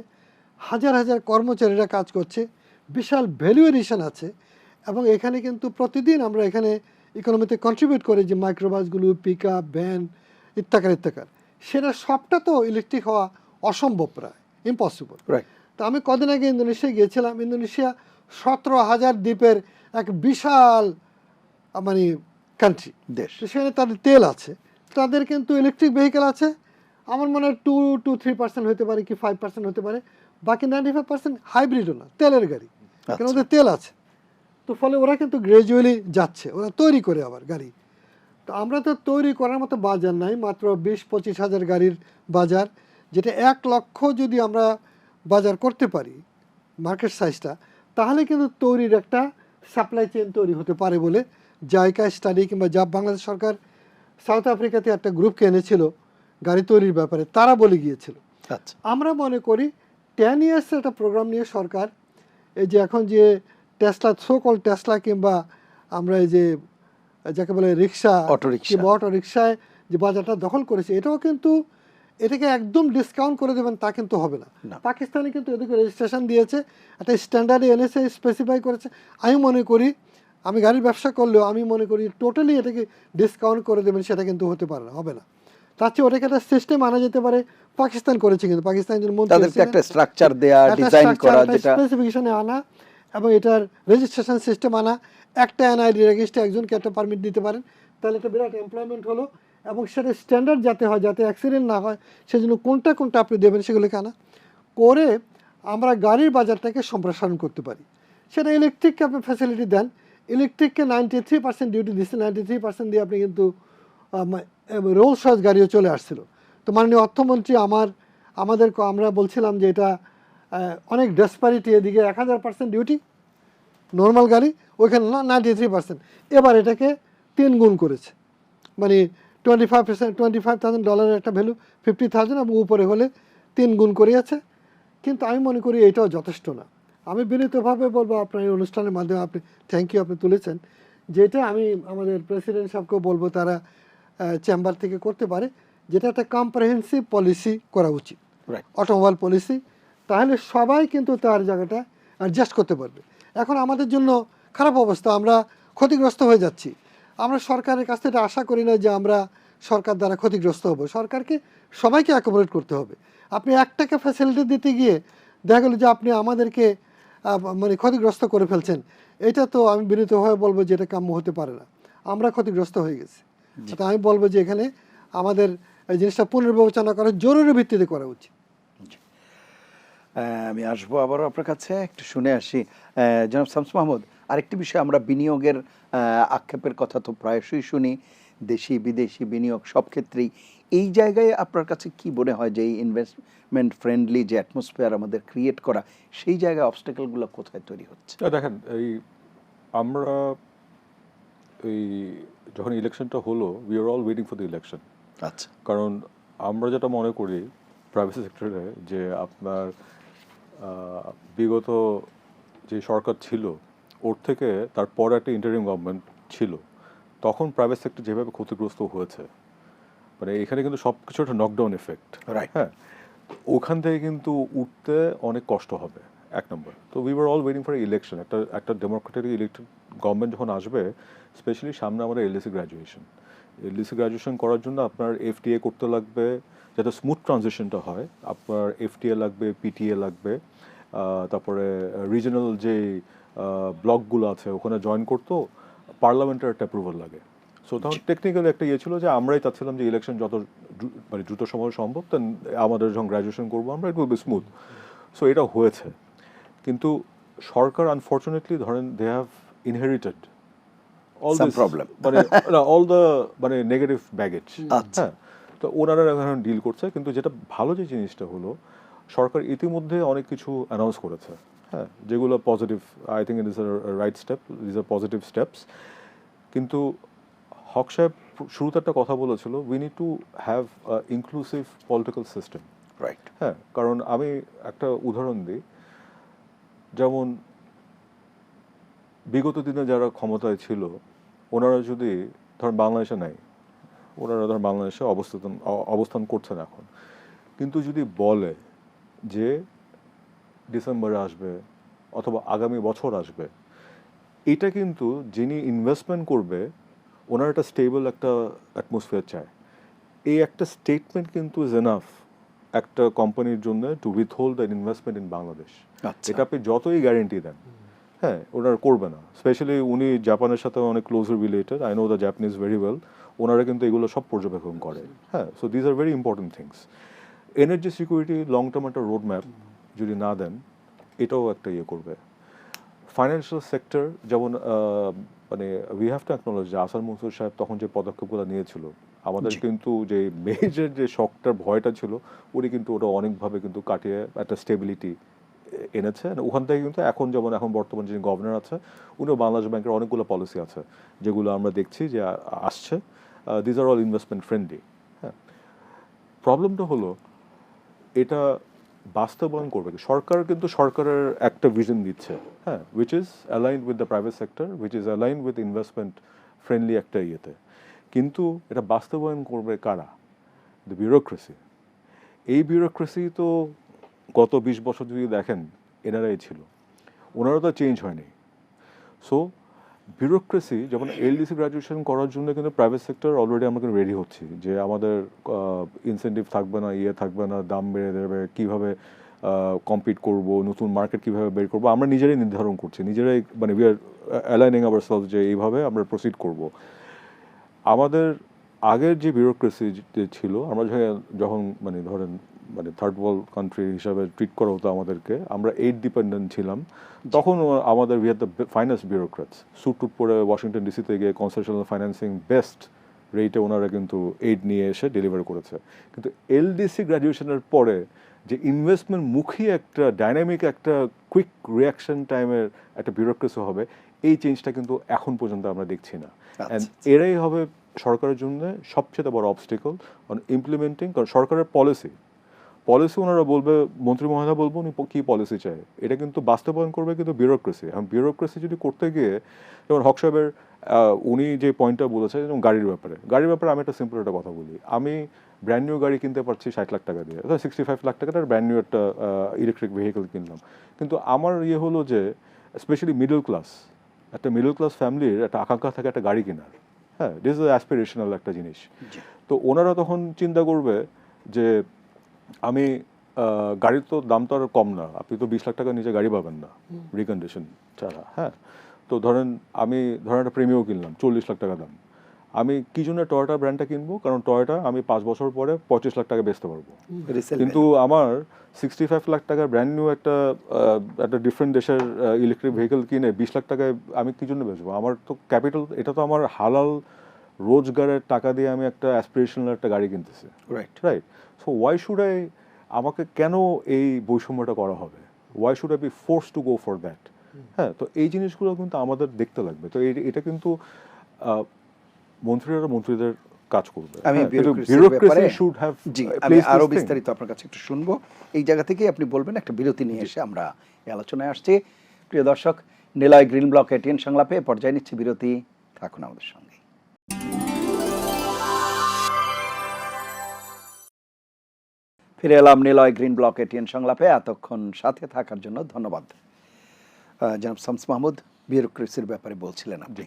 হাজার হাজার কর্মচারীরা কাজ করছে, বিশাল ভ্যালু এডিশন আছে, এবং এখানে কিন্তু প্রতিদিন আমরা এখানে ইকোনমিতে কন্ট্রিবিউট করি, যে মাইক্রোবাসগুলো, পিক আপ, ভ্যান ইত্যাকার, সেটা সবটা তো ইলেকট্রিক হওয়া অসম্ভব, প্রায় ইম্পসিবল। তো আমি কদিন আগে ইন্দোনেশিয়া গিয়েছিলাম। ইন্দোনেশিয়া 17,000 দ্বীপের এক বিশাল মানে কান্ট্রি, দেশ। তো সেখানে তাদের তেল আছে, তাদের কিন্তু ইলেকট্রিক ভেহিকেল আছে আমার মনে হয় 2-3% হতে পারে, কি 5% হতে পারে, বাকি 95% হাইব্রিডও না, তেলের গাড়ি, কেন ওদের তেল আছে। তো ফলে ওরা কিন্তু গ্র্যাজুয়ালি যাচ্ছে, ওরা তৈরি করে আবার গাড়ি। তো আমরা তো তৈরি করার মতো বাজার নাই, মাত্র 20-25 হাজার গাড়ির বাজার, যেটা 1 লক্ষ যদি আমরা বাজার করতে পারি মার্কেট সাইজটা, তাহলে কিন্তু তৈরির একটা সাপ্লাই চেইন তৈরি হতে পারে বলে জাইকা স্টাডি কিংবা বাংলাদেশ সরকার সাউথ আফ্রিকাতে একটা গ্রুপকে এনেছিল গাড়ি তৈরির ব্যাপারে, তারা বলে গিয়েছিল। আচ্ছা, আমরা মনে করি 10 ইয়ার্স একটা প্রোগ্রাম নিয়ে সরকার, এই যে এখন যে টেসলা, সোকল টেসলা, কিংবা আমরা এই যে যাকে বলে রিক্সা অটোরিকশা। কিংবা অটো রিক্সায় যে বাজারটা দখল করেছে, এটাও কিন্তু এটাকে একদম ডিসকাউন্ট করে দেবেন তা কিন্তু হবে না। না। পাকিস্তানে কিন্তু এদিকে রেজিস্ট্রেশন দিয়েছে, একটা স্ট্যান্ডার্ডে এনেছে, স্পেসিফাই করেছে। আমি মনে করি, আমি গাড়ির ব্যবসা করলেও আমি মনে করি টোটালি এটাকে ডিসকাউন্ট করে দেবেন সেটা কিন্তু হতে পারে না, হবে না। তার চেয়ে ওটাকে একটা সিস্টেম আনা যেতে পারে। পাকিস্তান করেছে, কিন্তু পাকিস্তান তাদেরকে একটা স্ট্রাকচার দেয়া, ডিজাইন করা, যেটা স্পেসিফিকেশনে আনা এবং এটার রেজিস্ট্রেশন সিস্টেম আনা। একটা এনআইডি রেজিস্ট্রে একজনকে একটা পারমিট দিতে পারেন, তাহলে একটা বিরাট এমপ্লয়মেন্ট হলো। এবং সেটা স্ট্যান্ডার্ড যাতে হয়, যাতে অ্যাক্সিডেন্ট না হয়, সেজন্য কোনটা কোনটা আপনি দেবেন সেগুলোকে আনা করে আমরা গাড়ির বাজারটাকে সম্প্রসারণ করতে পারি। সেটা ইলেকট্রিককে আপনি ফ্যাসিলিটি দেন, ইলেকট্রিককে 93% ডিউটি দিচ্ছে, 93% দিয়ে আপনি কিন্তু রোলস রয়েস গাড়িও চলে আসছিল। তো মাননীয় অর্থমন্ত্রী আমরা বলছিলাম যে এটা অনেক ডেসপারিটি, এদিকে 1000% ডিউটি নর্মাল গাড়ি, ওইখানে না 93%। এবার এটাকে 3 গুণ করেছে, মানে $25,000 একটা ভ্যালু, 50,000 এবং উপরে হলে 3 গুণ করিয়েছে। কিন্তু আমি মনে করি এটাও যথেষ্ট না। আমি বিনীতভাবে বলবো, আপনার এই অনুষ্ঠানের মাধ্যমে আপনি থ্যাংক ইউ, আপনি তুলেছেন, যেটা আমি আমাদের প্রেসিডেন্ট সাহেবকেও বলবো তারা চেম্বার থেকে করতে পারে, যেটা একটা কম্প্রিহেন্সিভ পলিসি করা উচিত, রাইট। Automobile policy. তাহলে সবাই কিন্তু তার জায়গাটা অ্যাডজাস্ট করতে পারবে। এখন আমাদের জন্য খারাপ অবস্থা, আমরা ক্ষতিগ্রস্ত হয়ে যাচ্ছি। আমরা সরকারের কাছ থেকে আশা করি না যে আমরা সরকার দ্বারা ক্ষতিগ্রস্ত হব। সরকারকে সবাইকে অ্যাকোমোডেট করতে হবে। আপনি একটাকে ফ্যাসিলিটি দিতে গিয়ে দেখা গেল যে আপনি আমাদেরকে মানে ক্ষতিগ্রস্ত করে ফেলছেন। এটা তো আমি বিনীতভাবে বলবো যে এটা কাম্য হতে পারে না। আমরা ক্ষতিগ্রস্ত হয়ে গেছি। তো আমি বলবো যে এখানে আমাদের এই জিনিসটা পুনর্বিবেচনা করা জরুরি ভিত্তিতে করা উচিত। আমি আসবো আবারও আপনার কাছে, একটু শুনে আসি। জনাব শামস মাহমুদ, আরেকটি বিষয়, আমরা বিনিয়োগের আক্ষেপের কথা তো প্রায়শই শুনি, দেশি বিদেশি বিনিয়োগ সব ক্ষেত্রেই। এই জায়গায় আপনার কাছে কি মনে হয় যে এই ইনভেস্টমেন্ট ফ্রেন্ডলি যে অ্যাটমসফিয়ার আমাদের ক্রিয়েট করা, সেই জায়গায় অবস্টেকেলগুলো কোথায় তৈরি হচ্ছে? দেখেন, আমরা এই যখন ইলেকশনটা হলো, we are all waiting for the election. আচ্ছা। কারণ আমরা যেটা মনে করি প্রাইভেট সেক্টরে, যে আপনার বিগত যে সরকার ছিল ওর থেকে তারপরে একটা ইন্টারিম গভর্নমেন্ট ছিল, তখন প্রাইভেট সেক্টর যেভাবে ক্ষতিগ্রস্ত হয়েছে, মানে এখানে কিন্তু সব কিছু একটা নকডাউন এফেক্ট। রাইট। হ্যাঁ, ওখান থেকে কিন্তু উঠতে অনেক কষ্ট হবে, এক নম্বর। তো we were all waiting for election, একটা ডেমোক্রেটিক ইলেক্টেড গভর্নমেন্ট যখন আসবে, স্পেশালি সামনে আমাদের এলডিসি গ্রাজুয়েশন করার জন্য আপনার এফটিএ করতে লাগবে, যাতে স্মুথ ট্রানজিশনটা হয়। আপনার এফটিএ লাগবে, পিটিএ লাগবে, তারপরে রিজনাল যে ব্লকগুলো আছে ওখানে জয়েন করতেও পার্লামেন্টের একটা অ্যাপ্রুভাল লাগে। সো তখন টেকনিক্যালি একটা ইয়ে ছিল যে আমরাই চাচ্ছিলাম যে ইলেকশন যত মানে দ্রুত সময় সম্ভব, দেন আমাদের যখন গ্র্যাজুয়েশন করবো আমরা, it will be smooth. So এটা হয়েছে, কিন্তু সরকার আনফর্চুনেটলি ধরেন they have inherited Some problem. মানে অল দ্য মানে নেগেটিভ ব্যাগেজ। আচ্ছা। হ্যাঁ, তো ওনারা এখন ডিল করছে। কিন্তু যেটা ভালো যে জিনিসটা হলো, সরকার ইতিমধ্যে অনেক কিছু অ্যানাউন্স করেছে, হ্যাঁ, যেগুলো positive. I think it is a right step, is a positive steps. কিন্তু হক সাহেব শুরুতে একটা কথা বলেছিল, we need to have inclusive political system. Right. হ্যাঁ, কারণ আমি একটা উদাহরণ দিই, যেমন বিগত দিনে যারা ক্ষমতায় ছিল, ওনারা যদি ধরেন বাংলাদেশে নাই, ওনারা ধরেন বাংলাদেশে অবস্থান করছেন এখন, কিন্তু যদি বলে যে ডিসেম্বরে আসবে অথবা আগামী বছর আসবে, এটা কিন্তু যিনি ইনভেস্টমেন্ট করবে ওনার একটা স্টেবল একটা অ্যাটমসফিয়ার চায়। এই একটা স্টেটমেন্ট কিন্তু ইজ এনাফ একটা কোম্পানির জন্য to withhold the investment in Bangladesh. আচ্ছা। এটা আপনি যতই গ্যারেন্টি দেন, হ্যাঁ, ওনারা করবে না। স্পেশালি উনি জাপানের সাথে অনেক closely related, I know the Japanese very well. ওনারা কিন্তু এগুলো সব পর্যবেক্ষণ করে। হ্যাঁ, so these are very important things. Energy security long term একটা রোড ম্যাপ যদি না দেন, এটাও একটা ইয়ে করবে। ফাইন্যান্সিয়াল সেক্টর, যেমন মানে উই হ্যাভ টু অ্যাকনোলেজ যে আসার মনসুর সাহেব তখন যে পদক্ষেপগুলো নিয়েছিল, আমাদের কিন্তু যে মেজর যে শকটার ভয়টা ছিল, উনি কিন্তু ওটা অনেকভাবে কিন্তু কাটিয়ে একটা স্টেবিলিটি এনেছে। ওখান থেকে কিন্তু এখন যেমন এখন বর্তমান যিনি গভর্নর আছে, উনিও বাংলাদেশ ব্যাংকের অনেকগুলো পলিসি আছে যেগুলো আমরা দেখছি যে আসছে। These are all investment friendly. হ্যাঁ, প্রবলেমটা হলো এটা বাস্তবায়ন করবে কি সরকার? কিন্তু সরকারের একটা ভিশন দিচ্ছে, হ্যাঁ, which is aligned with the private sector, which is aligned with investment friendly একটা ইয়েতে, কিন্তু এটা বাস্তবায়ন করবে কারা? The bureaucracy. এই বিউরোক্রেসি তো গত 20 বছর যদি দেখেন এনারাই ছিল, ওনারা তো চেঞ্জ হয়নি। সো বিউরোক্রেসি, যেমন এলডিসি গ্র্যাজুয়েশন করার জন্য কিন্তু প্রাইভেট সেক্টর অলরেডি আমরা কিন্তু রেডি হচ্ছি যে আমাদের ইনসেন্টিভ থাকবে না, থাকবে না, দাম বেড়ে দেবে, কীভাবে কম্পিট করব, নতুন মার্কেট কীভাবে বের করবো, আমরা নিজেরাই নির্ধারণ করছি, নিজেরাই মানে উই আর অ্যালাইনিং আওয়ারসেলফ যে এইভাবে আমরা প্রসিড করব। আমাদের আগের যে বিউরোক্রেসি ছিল, আমরা যখন মানে ধরেন মানে থার্ড ওয়ার্ল্ড কান্ট্রি হিসাবে ট্রিট করা হতো আমাদেরকে, আমরা এইড ডিপেন্ডেন্ট ছিলাম, তখন আমাদের we had the finance bureaucrats, suit টুট পরে ওয়াশিংটন ডিসিতে গিয়ে কনসেশনাল ফাইন্যান্সিং বেস্ট রেটে ওনারা কিন্তু এইড নিয়ে এসে ডেলিভার করেছে। কিন্তু এলডিসি গ্র্যাজুয়েশনের পরে যে ইনভেস্টমেন্ট মুখী একটা ডাইনামিক একটা কুইক রিয়াকশন টাইমের একটা বিউরোক্রেসি হবে, এই চেঞ্জটা কিন্তু এখন পর্যন্ত আমরা দেখছি না। অ্যান্ড এরাই হবে সরকারের জন্য সবচেয়ে বড় অবস্টেকল অন ইমপ্লিমেন্টিং। কারণ সরকারের পলিসি ওনারা বলবে, মন্ত্রী মহোদয় বলবো উনি কী পলিসি চায়, এটা কিন্তু বাস্তবায়ন করবে কিন্তু বিউরোক্রেসি। এখন বিউরোক্রেসি যদি করতে গিয়ে, যেমন হক সাহেবের উনি যে পয়েন্টটা বলেছে, যেমন গাড়ির ব্যাপারে আমি একটা সিম্পল একটা কথা বলি। আমি ব্র্যান্ড নিউ গাড়ি কিনতে পারছি 60 লাখ টাকা দিয়ে, 65 লাখ টাকার ব্র্যান্ড নিউ একটা ইলেকট্রিক ভেহিকেল কিনলাম, কিন্তু আমার হলো যে স্পেশালি মিডল ক্লাস ফ্যামিলির একটা আকাঙ্ক্ষা থাকে একটা গাড়ি কেনার। হ্যাঁ, দিস ইজ অ্যাসপিরেশনাল একটা জিনিস। তো ওনারা তখন চিন্তা করবে যে আমি গাড়ির তো দাম তো আর কম না, আপনি তো 20 লাখ টাকার নিচে গাড়ি পাবেন না রিকন্ডিশন ছাড়া। হ্যাঁ, তো ধরেন একটা প্রিমিও কিনলাম 40 লাখ টাকা দাম, আমি কি জন্য টয়োটা ব্র্যান্ডটা কিনবো? কারণ টয়োটা আমি 5 বছর পরে 25 লাখ টাকা বেচতে পারবো। কিন্তু আমার 65 লাখ টাকার ব্র্যান্ড নিউ একটা ডিফারেন্ট দেশের ইলেকট্রিক ভেহিকেল কিনে 20 লাখ টাকায় আমি কি জন্য বেচবো? আমার তো ক্যাপিটাল, এটা তো আমার হালাল রোজগারের টাকা দিয়ে আমি একটা অ্যাসপিরেশনাল একটা গাড়ি কিনতেছি। রাইট। সো ওয়াই শুড আমাকে কেন এই বৈষম্যটা করা হবে? Why should I B force to go for that? হ্যাঁ, তো এই জিনিসগুলো কিন্তু আমাদের দেখতে লাগবে। তো এটা কিন্তু মন্ত্রীদের কাজ করবে। আমি আরো বিস্তারিত আপনার কাছে একটু শুনবো। এই জায়গা থেকে আপনি বলবেন, একটা বিরতি নিয়ে এসে আমরা এই আলোচনায় আসছি। প্রিয় দর্শক, নিলয় গ্রিন ব্লক এটিএন সংলাপে পর্যায়ে নিচ্ছে বিরতি, থাকুন আমাদের সঙ্গে। ফিরে এলাম নিলয় গ্রিন ব্লক এটিএন সংলাপে। এতক্ষণ সাথে থাকার জন্য ধন্যবাদ। জনাব শামস মাহমুদ, বিউরোক্রেসির ব্যাপারে বলছিলেন আপনি,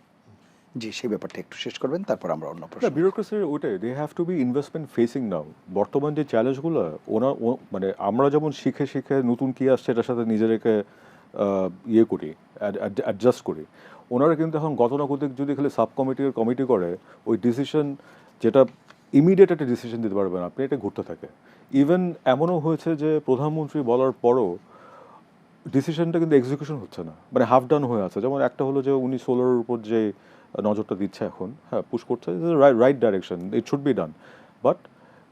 জি সেই ব্যাপারটা একটু শেষ করবেন, তারপর আমরা অন্য প্রশ্ন। বিউরোক্রেসির ওইটাই, they have to be investment facing now. বর্তমান যে চ্যালেঞ্জগুলো মানে আমরা যেমন শিখে নতুন কি আসছে এটার সাথে নিজেদেরকে করি, অ্যাডজাস্ট করি, ওনারা কিন্তু এখন গতানুগতিক যদি খালি সাব কমিটি করে, ওই ডিসিশন যেটা ইমিডিয়েট একটা ডিসিশন দিতে পারবেন আপনি, এটা ঘুরতে থাকে। ইভেন এমনও হয়েছে যে প্রধানমন্ত্রী বলার পরও ডিসিশনটা কিন্তু এক্সিকিউশন হচ্ছে না, মানে হাফ ডান হয়ে আছে। যেমন একটা হলো যে উনি সোলারের উপর যে নজরটা দিচ্ছে এখন, হ্যাঁ পুশ করছে, right direction, it should be done, but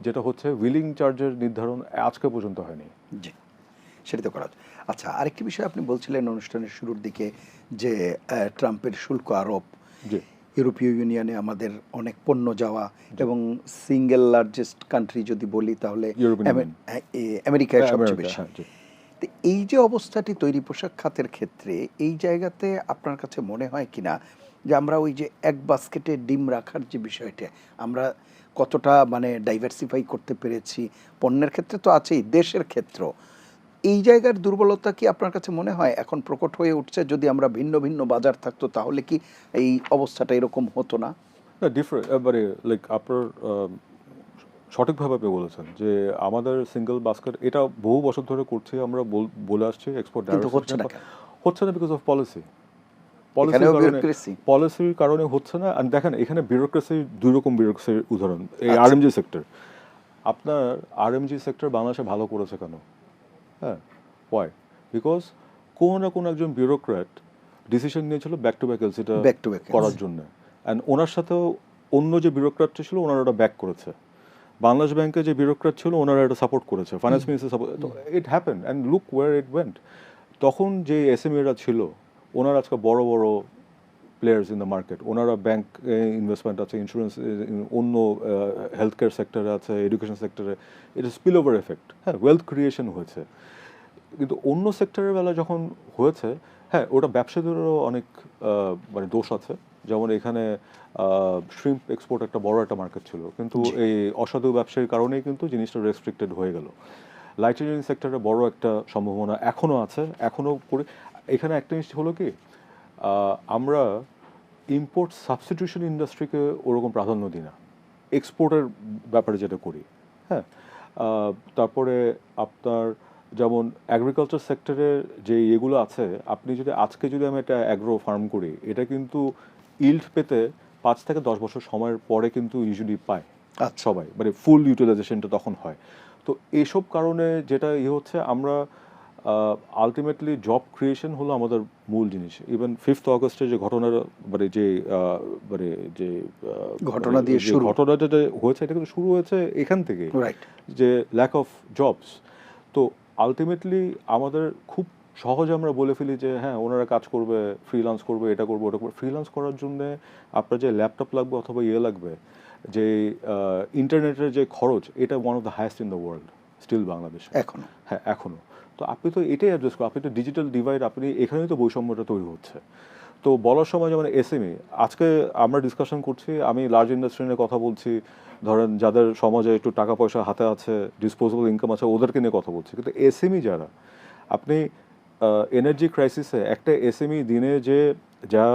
যেটা হচ্ছে উইলিং চার্জের নির্ধারণ আজকে পর্যন্ত হয়নি। জি, সেটা তো করা। আচ্ছা, আরেকটি বিষয় আপনি বলছিলেন অনুষ্ঠানের শুরুর দিকে যে ট্রাম্পের শুল্ক আরোপ, ইউরোপীয় ইউনিয়নে আমাদের অনেক পণ্য যাওয়া, এবং সিঙ্গেল লার্জেস্ট কান্ট্রি যদি বলি তাহলে আমেরিকায় সবচেয়ে বেশি। তো এই যে অবস্থাটি তৈরি পোশাক খাতের ক্ষেত্রে, এই জায়গাতে আপনার কাছে মনে হয় কিনা যে আমরা ওই যে এক বাস্কেটে ডিম রাখার যে বিষয়টা, আমরা কতটা মানে ডাইভার্সিফাই করতে পেরেছি? পণ্যের ক্ষেত্রে তো আছেই, দেশের ক্ষেত্র, এই জায়গার দুর্বলতা কি আপনার কাছে মনে হয় এখন প্রকট হয়ে উঠছে? যদি আমরা ভিন্ন ভিন্ন বাজার থাকতো তাহলে কি এই অবস্থাটা এরকম হতো না? ডিফারেন্ট, মানে লাইক আপনার সঠিকভাবে আপনি বলেছেন যে আমাদের সিঙ্গেল বাস্কেট, এটা বহু বছর ধরে করছি আমরা, বলে আসছি এক্সপোর্ট হচ্ছে না বিকজ অফ পলিসির কারণে হচ্ছে না। আর দেখেন এখানে বিউরোক্রেসি, দুই রকম বিউরোক্রেসির উদাহরণ। এই আরএমজি সেক্টর, আপনার আরএমজি সেক্টর বাংলাদেশে ভালো করেছে কেন? হ্যাঁ, ওয়াই? বিকজ কোন না কোন একজন বিউরোক্র্যাট ডিসিশন নিয়েছিল ব্যাক টু ব্যাক এলসিটা করার জন্য, অ্যান্ড ওনার সাথেও অন্য যে বিউরোক্র্যাট ছিল ওনারা ওটা ব্যাক করেছে। বাংলাদেশ ব্যাংকে যে বিউরোক্র্যাট ছিল ওনারা এটা সাপোর্ট করেছে, finance minister support, it happen and look where it went. তখন যে এসএমইরা ছিল ওনারা আজকে বড় বড় প্লেয়ার্স ইন দ্য মার্কেট, ওনারা ব্যাংক ইনভেস্টমেন্ট আছে, ইন্স্যুরেন্স, অন্য হেলথ কেয়ার সেক্টরে আছে, এডুকেশন সেক্টরে, এটা স্পিল ওভার এফেক্ট, হ্যাঁ, ওয়েলথ ক্রিয়েশন হয়েছে। কিন্তু অন্য সেক্টরের বেলা যখন হয়েছে, হ্যাঁ ওটা ব্যবসায়ীদেরও অনেক মানে দোষ আছে, যেমন এখানে শ্রিম্প এক্সপোর্ট একটা বড় একটা মার্কেট ছিল, কিন্তু এই অসাধু ব্যবসায়ীর কারণেই কিন্তু জিনিসটা রেস্ট্রিক্টেড হয়ে গেল। লাইট ইঞ্জিনিয়ারিং সেক্টরে বড় একটা সম্ভাবনা এখনও আছে, এখনও করি। এখানে একটা জিনিস হলো কি, আমরা ইম্পোর্ট সাবস্টিটিউশন ইন্ডাস্ট্রিকে ওরকম প্রাধান্য দিই না, এক্সপোর্টের ব্যাপারে যেটা করি। হ্যাঁ, তারপরে আপনার যেমন অ্যাগ্রিকালচার সেক্টরের যে এগুলো আছে, আপনি যদি আজকে যদি আমি একটা অ্যাগ্রো ফার্ম করি, এটা কিন্তু ইল্ড পেতে 5 থেকে 10 বছর সময়ের পরে কিন্তু ইউজুয়ালি পায় সবাই, মানে ফুল ইউটিলাইজেশনটা তখন হয়। তো এইসব কারণে যেটা হচ্ছে, আমরা আলটিমেটলি জব ক্রিয়েশন হলো আমাদের মূল জিনিস। ইভেন 5th অগস্টে যে ঘটনাটা, মানে যে ঘটনা দিয়ে শুরু, ঘটনাটা যে হয়েছে, এটা কিন্তু শুরু হয়েছে এখান থেকে, যে ল্যাক অফ জবস। তো আলটিমেটলি আমাদের খুব সহজে আমরা বলে ফেলি যে হ্যাঁ ওনারা কাজ করবে, ফ্রিল্যান্স করবে, এটা করবে, ওটা করবে। ফ্রিল্যান্স করার জন্য আপনার যে ল্যাপটপ লাগবে অথবা লাগবে, যে ইন্টারনেটের যে খরচ, এটা one of the highest in the world still বাংলাদেশে এখনো। হ্যাঁ, এখনো। তো আপনি তো এটাই অ্যাড্রেস করেন, আপনি তো ডিজিটাল ডিভাইড, আপনি এখানেই তো বৈষম্যটা তৈরি হচ্ছে। তো বলার সময় যেমন এসএমই, আজকে আমরা ডিসকাশন করছি, আমি লার্জ ইন্ডাস্ট্রি নিয়ে কথা বলছি, ধরেন যাদের সমাজে একটু টাকা পয়সা হাতে আছে, ডিসপোজেবল ইনকাম আছে, ওদেরকে নিয়ে কথা বলছি। কিন্তু এসএমই যারা, আপনি এনার্জি ক্রাইসিসে একটা এসএমই দিনে যে যা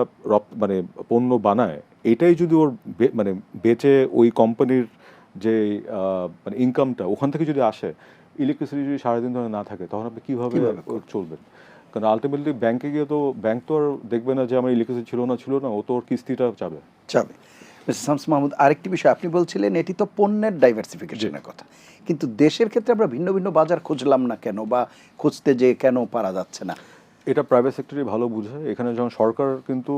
মানে পণ্য বানায়, এটাই যদি ওর মানে বেচে ওই কোম্পানির যে মানে ইনকামটা ওখান থেকে যদি আসে, ইলেকট্রিসিটি যদি সারাদিন ধরে না থাকে, তখন আপনি কীভাবে চলবেন? কারণ আলটিমেটলি ব্যাংকে গিয়ে তো ব্যাংক তো আর দেখবে না যে আমার ইলেকট্রিসিটি ছিল না, ও তো ওর কিস্তিটা চাবে। মিস্টার শামস মাহমুদ, আরেকটি বিষয় আপনি বলছিলেন, এটি তো পণ্যের ডাইভার্সিফিকেশনের কথা, কিন্তু দেশের ক্ষেত্রে আমরা ভিন্ন ভিন্ন বাজার খুঁজলাম না কেন, বা খুঁজতে যে কেন পারা যাচ্ছে না? এটা প্রাইভেট সেক্টরই ভালো বুঝে। এখানে যখন সরকার কিন্তু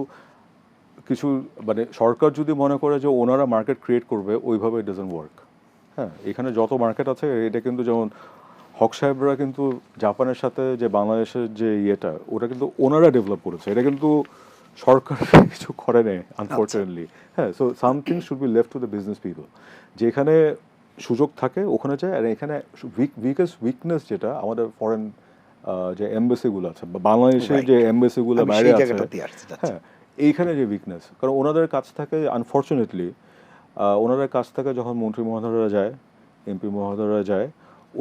কিছু, মানে সরকার যদি মনে করে যে ওনারা মার্কেট ক্রিয়েট করবে, ওইভাবে ইট ডাজন্ট ওয়ার্ক। হ্যাঁ, এখানে যত মার্কেট আছে, এটা কিন্তু যেমন হক সাহেবরা কিন্তু জাপানের সাথে যে বাংলাদেশের যে ওটা কিন্তু ওনারা ডেভেলপ করেছে, এটা কিন্তু সরকার কিছু করে নেই আনফর্চুনেটলি। হ্যাঁ, so something should be left to the business people. যেখানে সুযোগ থাকে ওখানে যায়। আর এখানে উইকনেস যেটা আমাদের ফরেন যে এমবেসিগুলো আছে, বা বাংলাদেশের যে এমবেসিগুলো বাইরে আছে, হ্যাঁ, এইখানে যে উইকনেস, কারণ ওনাদের কাছ থেকে আনফর্চুনেটলি ওনাদের কাছ থেকে যখন মন্ত্রী মহোদয়রা যায়, এমপি মহোদয়রা যায়,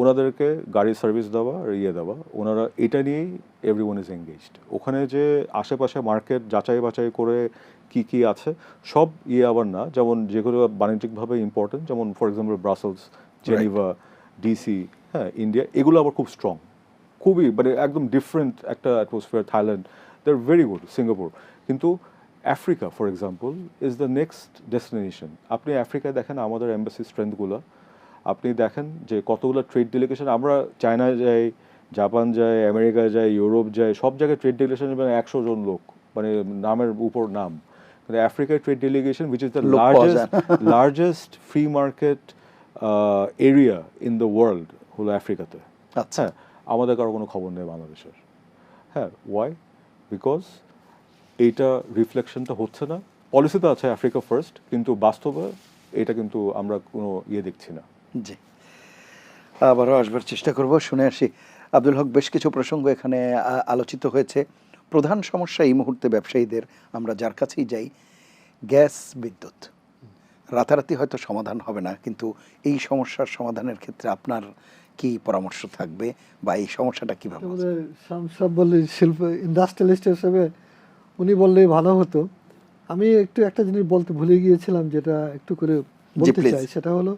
ওনাদেরকে গাড়ি সার্ভিস দেওয়া আর দেওয়া, ওনারা এটা নিয়েই এভরিওয়ান ইজ এঙ্গেজড। ওখানে যে আশেপাশে মার্কেট যাচাই বাছাই করে কি আছে সব আবার না, যেমন যেগুলো বাণিজ্যিকভাবে ইম্পর্টেন্ট, যেমন for example Brussels, Geneva, DC, হ্যাঁ, ইন্ডিয়া, এগুলো আবার খুব স্ট্রং, খুবই, মানে একদম ডিফারেন্ট একটা atmosphere. Thailand, they are very good. Singapore. কিন্তু Africa for example is the next destination. আপনি আফ্রিকায় দেখেন আমাদের এম্বাসি স্ট্রেংথগুলো, আপনি দেখেন যে কতগুলো ট্রেড ডেলিগেশন, আমরা চায়নায় যাই, জাপান যায়, আমেরিকা যায়, ইউরোপ যায়, সব জায়গায় ট্রেড ডেলিগেশন 100 জন লোক, মানে নামের উপর নাম। কিন্তু আফ্রিকার trade delegation, which is the largest free market area in the world, হলো আফ্রিকাতে। আচ্ছা, আমাদের কারো কোনো খবর নেই বাংলাদেশের। হ্যাঁ, ওয়াই? বিকজ এইটা রিফ্লেকশনটা হচ্ছে না। পলিসিতে আছে আফ্রিকা ফার্স্ট, কিন্তু বাস্তবে এটা কিন্তু আমরা কোনো দেখছি না। জি, আবারও আসবার চেষ্টা করব। শুনে আসি আব্দুল হক, বেশ কিছু প্রসঙ্গ এখানে আলোচিত হয়েছে। প্রধান সমস্যা এই মুহূর্তে ব্যবসায়ীদের, আমরা যার কাছেই যাই, গ্যাস, বিদ্যুৎ। রাতারাতি হয়তো সমাধান হবে না, কিন্তু এই সমস্যার সমাধানের ক্ষেত্রে আপনার কি পরামর্শ থাকবে, বা এই সমস্যাটা কীভাবে? সব বললে শিল্প ইন্ডাস্ট্রিয়ালিস্ট হিসেবে উনি বললেই ভালো হতো। আমি একটা জিনিস বলতে ভুলে গিয়েছিলাম, যেটা একটু করে বলতে চাই, সেটা হলো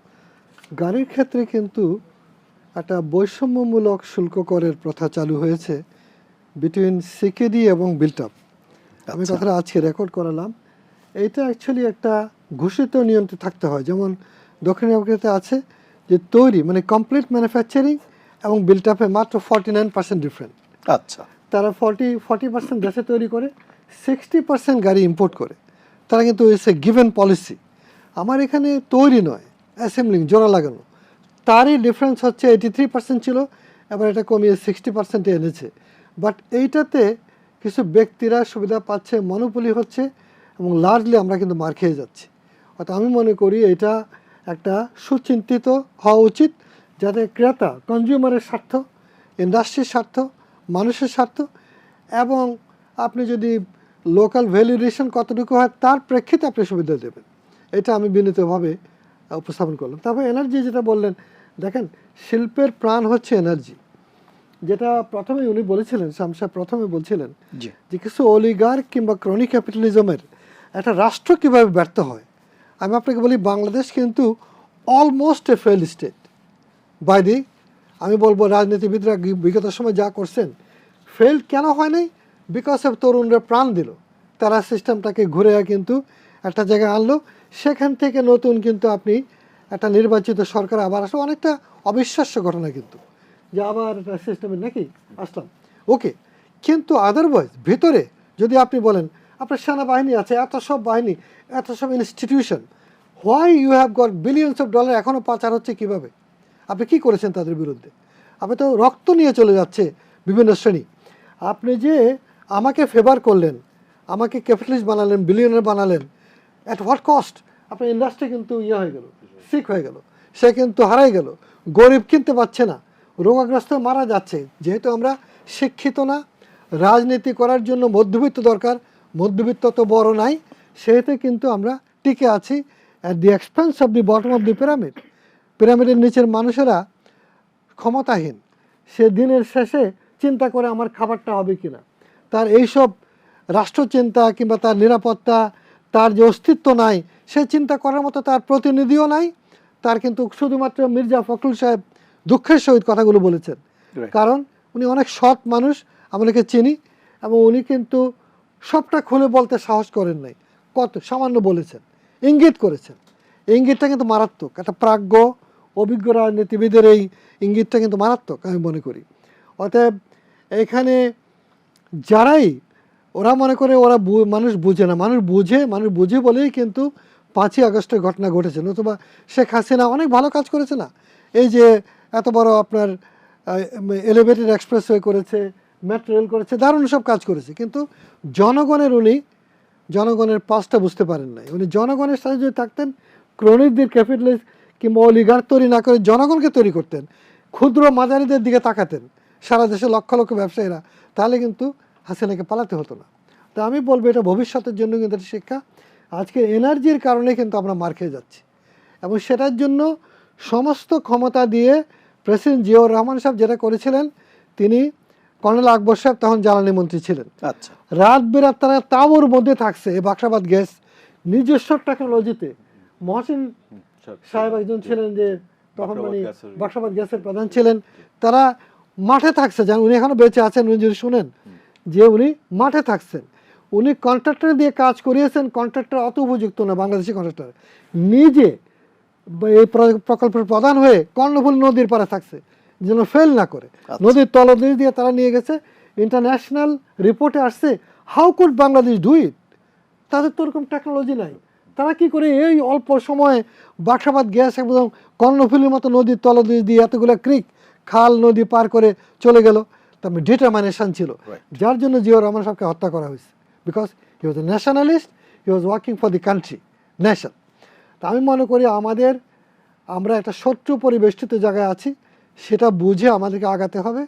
গাড়ির ক্ষেত্রে কিন্তু একটা বৈষম্যমূলক শুল্ক করের প্রথা চালু হয়েছে বিটুইন সিকেডি এবং বিল্ট আপ। আমি কথাটা আজকে রেকর্ড করালাম। এইটা অ্যাকচুয়ালি একটা ঘোষিত নিয়ন্ত্রণ থাকতে হয়। যেমন দক্ষিণ আফ্রিকাতে আছে যে তৈরি, মানে কমপ্লিট ম্যানুফ্যাকচারিং এবং বিল্ট আপে মাত্র 49% ডিফারেন্ট। আচ্ছা, তারা 40% দেশে তৈরি করে, 60% গাড়ি ইম্পোর্ট করে। তারা কিন্তু ইটস এ গিভেন পলিসি। আমার এখানে তৈরি নয়, অ্যাসেম্বলিং, জোড়া লাগানো। তারই ডিফারেন্স হচ্ছে 83% ছিল, এবার এটা কমিয়ে 60% এনেছে। বাট এইটাতে কিছু ব্যক্তিরা সুবিধা পাচ্ছে, মনোপলি হচ্ছে, এবং লার্জলি আমরা কিন্তু মার খেয়ে যাচ্ছি। অর্থাৎ আমি মনে করি এটা একটা সুচিন্তিত হওয়া উচিত, যাতে ক্রেতা, কনজিউমারের স্বার্থ, ইন্ডাস্ট্রির স্বার্থ, মানুষের স্বার্থ, এবং আপনি যদি লোকাল ভ্যালিডেশন কতটুকু হয় তার প্রেক্ষিতে আপনি সুবিধা দেবেন। এটা আমি বিনীতভাবে উপস্থাপন করলাম। তারপর এনার্জি যেটা বললেন, দেখেন শিল্পের প্রাণ হচ্ছে এনার্জি, যেটা প্রথমে উনি বলেছিলেন, শামসা প্রথমে বলছিলেন জি যে কিছু অলিগার কিংবা ক্রনিক ক্যাপিটালিজমের একটা রাষ্ট্র কীভাবে ব্যর্থ হয়। আমি আপনাকে বলি বাংলাদেশ কিন্তু almost a fail state by the, আমি বলবো রাজনীতিবিদরা বিগত সময় যা করছেন ফেল কেন হয় নাই, বিকজ অফ তরুণরা প্রাণ দিল, তারা সিস্টেমটাকে ঘুরে কিন্তু একটা জায়গায় আনলো, সেখান থেকে নতুন কিন্তু আপনি একটা নির্বাচিত সরকার আবার আসলো, অনেকটা অবিশ্বাস্য ঘটনা কিন্তু যে আবার একটা সিস্টেমের নাকি আসলাম, ওকে। কিন্তু আদারওয়াইজ ভিতরে যদি আপনি বলেন আপনার সেনাবাহিনী আছে, এত সব বাহিনী, এত সব institution, why you have got billions of dollar এখনও পাচার হচ্ছে কীভাবে, আপনি কি করেছেন তাদের বিরুদ্ধে? আপনি তো রক্ত নিয়ে চলে যাচ্ছে বিভিন্ন শ্রেণী। আপনি যে আমাকে ফেভার করলেন, আমাকে ক্যাপিটালিস্ট বানালেন, বিলিয়নার বানালেন, অ্যাট হোয়াট কস্ট? আপনার ইন্ডাস্ট্রি কিন্তু ইয়ে হয়ে গেল, সিক হয়ে গেল, সে কিন্তু হারাই গেল, গরিব কিনতে পারছে না, রোগাগ্রস্ত মারা যাচ্ছে। যেহেতু আমরা শিক্ষিত না, রাজনীতি করার জন্য মধ্যবিত্ত দরকার, মধ্যবিত্ত তো বড় নাই, সেহেতু কিন্তু আমরা টিকে আছি at the expense of the bottom of the pyramid. পিরামিডের নিচের মানুষেরা ক্ষমতাহীন, সে দিনের শেষে চিন্তা করে আমার খাবারটা হবে কিনা, তার এইসব রাষ্ট্রচিন্তা কিংবা তার নিরাপত্তা, তার যে অস্তিত্ব নাই, সে চিন্তা করার মতো তার প্রতিনিধিও নাই। তার কিন্তু শুধুমাত্র মির্জা ফখরুল সাহেব দুঃখের সহিত কথাগুলো বলেছেন, কারণ উনি অনেক সৎ মানুষ, আমাদেরকে চিনি, এবং উনি কিন্তু সবটা খুলে বলতে সাহস করেন নাই, কত সামান্য বলেছেন, ইঙ্গিত করেছেন। ইঙ্গিতটা কিন্তু মারাত্মক, একটা প্রাজ্ঞ অভিজ্ঞ রাজনীতিবিদের এই ইঙ্গিতটা কিন্তু মারাত্মক আমি মনে করি। অতএব এখানে যারাই ওরা মনে করে ওরা মানুষ বুঝে না, মানুষ বুঝে বলেই কিন্তু 5ই আগস্টের ঘটনা ঘটেছে, নতুবা শেখ হাসিনা অনেক ভালো কাজ করেছে না, এই যে এত বড় আপনার এলিভেটেড এক্সপ্রেসওয়ে করেছে, মেট্রো রেল করেছে, দারুণ সব কাজ করেছে, কিন্তু জনগণের পাঁচটা বুঝতে পারেন নাই। উনি জনগণের সাথে যদি থাকতেন, ক্রনিকদের ক্যাপিটালিস্ট কিংবা অলিগার তৈরি না করে জনগণকে তৈরি করতেন, ক্ষুদ্র মাঝারিদের দিকে তাকাতেন, সারা দেশে লক্ষ লক্ষ ব্যবসায়ীরা, তাহলে কিন্তু হাসিনাকে পালাতে হতো না। তো আমি বলবো এটা ভবিষ্যতের জন্য কিন্তু একটা শিক্ষা। আজকে এনার্জির কারণে কিন্তু আমরা মার খেয়ে যাচ্ছি, এবং সেটার জন্য সমস্ত ক্ষমতা দিয়ে প্রেসিডেন্ট জিয়াউর রহমান সাহেব যেটা করেছিলেন, তিনি কর্নেল আকবর সাহেব তখন জ্বালানি মন্ত্রী ছিলেন, আচ্ছা রাত বেরাত তারা তাঁবুর মধ্যে থাকছে এই বাক্সাবাদ গ্যাস নিজস্ব টেকনোলজিতে। মহসিন সাহেব একজন ছিলেন যে তখন মানে বাক্সাবাদ গ্যাসের প্রধান ছিলেন, তারা মাঠে থাকছে, যেন উনি এখনো বেঁচে আছেন, উনি যদি শুনেন যে উনি মাঠে থাকছেন, উনি কন্ট্রাক্টর দিয়ে কাজ করিয়েছেন, কন্ট্রাক্টর অত উপযুক্ত না, বাংলাদেশি কন্ট্রাক্টর নিজে এই প্রকল্পের প্রধান হয়ে কর্ণফুলী নদীর পাড়ে থাকছে যেন ফেল না করে, নদীর তলদেশ দিয়ে তারা নিয়ে গেছে। ইন্টারন্যাশনাল রিপোর্টে আসছে how could Bangladesh do it, তাদের তো ওরকম টেকনোলজি নাই, তারা কি করে এই অল্প সময়ে বাক্সাবাদ গ্যাস একদম কর্ণফুলীর মতো নদীর তলদেশ দিয়ে এতগুলো ক্রিক খাল নদী পার করে চলে গেল। তার ডিটারমিনেশন ছিল, যার জন্য জিয়াউর রহমান সাহেবকে হত্যা করা হয়েছে, because he was A nationalist, he was working for the country nation. তা আমি মনে করি আমরা একটা শত্রু পরিবেষ্টিত জায়গায় আছি, সেটা বুঝে আমাদেরকে আগাতে হবে।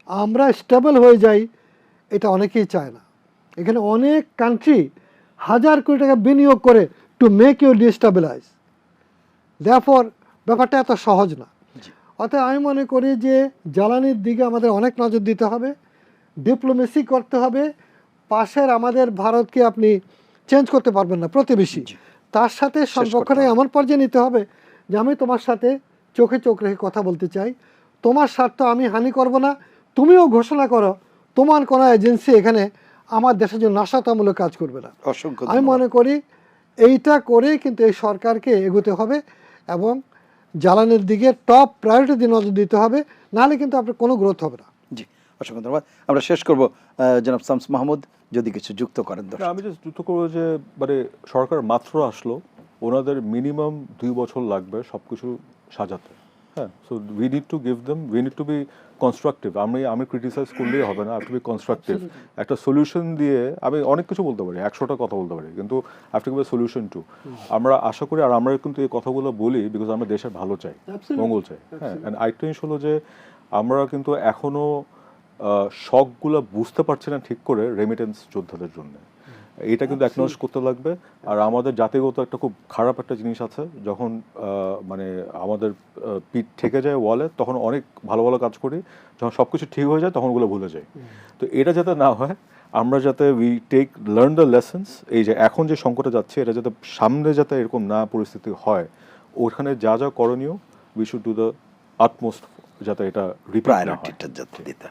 আমরা স্টেবল হয়ে যাই এটা অনেকেই চায় না। এখানে অনেক কান্ট্রি হাজার কোটি টাকা বিনিয়োগ করে to make you destabilise, therefore ব্যাপারটা এত সহজ না। অতএব আমি মনে করি যে জ্বালানির দিকে আমাদের অনেক নজর দিতে হবে, ডিপ্লোমেসি করতে হবে। পাশের আমাদের ভারতকে আপনি চেঞ্জ করতে পারবেন না, প্রতিবেশী, তার সাথে সম্পর্কটা এমন পর্যায়ে নিতে হবে যে আমি তোমার সাথে চোখে চোখ রেখে কথা বলতে চাই, তোমার স্বার্থ আমি হানি করব না, তুমিও ঘোষণা করো তোমার কোনো এজেন্সি এখানে আমার দেশের জন্য নাশকতামূলক কাজ করবে না। আমি মনে করি এইটা করে কিন্তু এই সরকারকে এগোতে হবে, এবং জ্বালানির দিকে টপ প্রায়োরিটি দিয়ে নজর দিতে হবে, নাহলে কিন্তু আপনার কোনো গ্রোথ হবে না। জি, অসংখ্য ধন্যবাদ। আমরা শেষ করব, জনাব শামস মাহমুদ যদি কিছু যুক্ত করেন। আমি জাস্ট যুক্ত করবো যে মানে সরকার মাত্র আসলো, ওনাদের মিনিমাম 2 বছর লাগবে সব কিছু সাজাতে। হ্যাঁ, so we need to give them, we need to be constructive. আমি ক্রিটিসাইজ করলেই হবে না, টু বি কনস্ট্রাকটিভ। একটা সলিউশন দিয়ে আমি অনেক কিছু বলতে পারি, 100টা কথা বলতে পারি, কিন্তু I to give a solution to. আমরা আশা করি, আর আমরা কিন্তু এই কথাগুলো বলি বিকজ আমরা দেশের ভালো চাই, মঙ্গল চাই। হ্যাঁ, অ্যান্ড আরেকটা জিনিস হলো যে আমরা কিন্তু এখনো শখগুলো বুঝতে পারছি না ঠিক করে রেমিটেন্স যোদ্ধাদের জন্য। এটা কিন্তু অ্যাকনোলেজ করতে লাগবে। আর আমাদের জাতিগত একটা খুব খারাপ একটা জিনিস আছে, যখন মানে আমাদের পিঠ ঠেকে যায় ওয়ালে, তখন অনেক ভালো ভালো কাজ করি, যখন সব কিছু ঠিক হয়ে যায় তখন ওগুলো ভুলে যাই। তো এটা যাতে না হয়, আমরা যাতে লার্ন দ্য লেসন্স, এই যে এখন যে সংকটে যাচ্ছে এটা যাতে সামনে যাতে এরকম না পরিস্থিতি হয়, ওখানে যা যা করণীয় we should do the utmost যাতে এটা রিপিট না হয়। প্রায়োরিটিটা যাতে দিতে।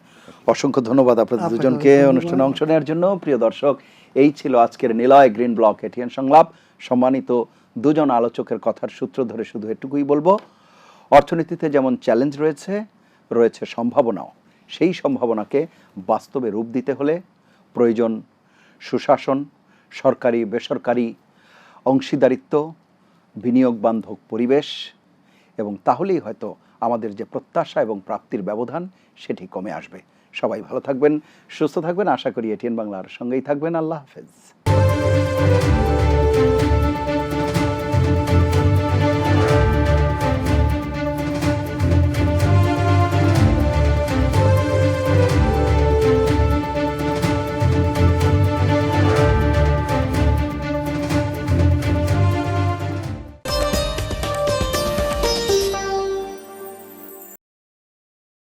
অসংখ্য ধন্যবাদ আপনাদের আপনাকে দুজনকে ধন্যবাদ। অনুষ্ঠানে অংশ নেওয়ার জন্য। প্রিয় দর্শক, এই ছিল আজকের নিলয় গ্রিন ব্লক এটিএন সংলাপ। সম্মানিত দুজন আলোচকের কথার সূত্র ধরে শুধু এটুকুই বলবো, অর্থনীতিতে যেমন চ্যালেঞ্জ রয়েছে, রয়েছে সম্ভাবনাও। সেই সম্ভাবনাকে বাস্তবে রূপ দিতে হলে প্রয়োজন সুশাসন, সরকারি বেসরকারি অংশীদারিত্ব, বিনিয়োগ বান্ধব পরিবেশ, এবং তাহলেই হয়তো আমাদের যে প্রত্যাশা এবং প্রাপ্তির ব্যবধান সেটি কমে আসবে। সবাই ভালো থাকবেন, সুস্থ থাকবেন, আশা করি এটিএন বাংলার সঙ্গেই থাকবেন। আল্লাহ হাফেজ।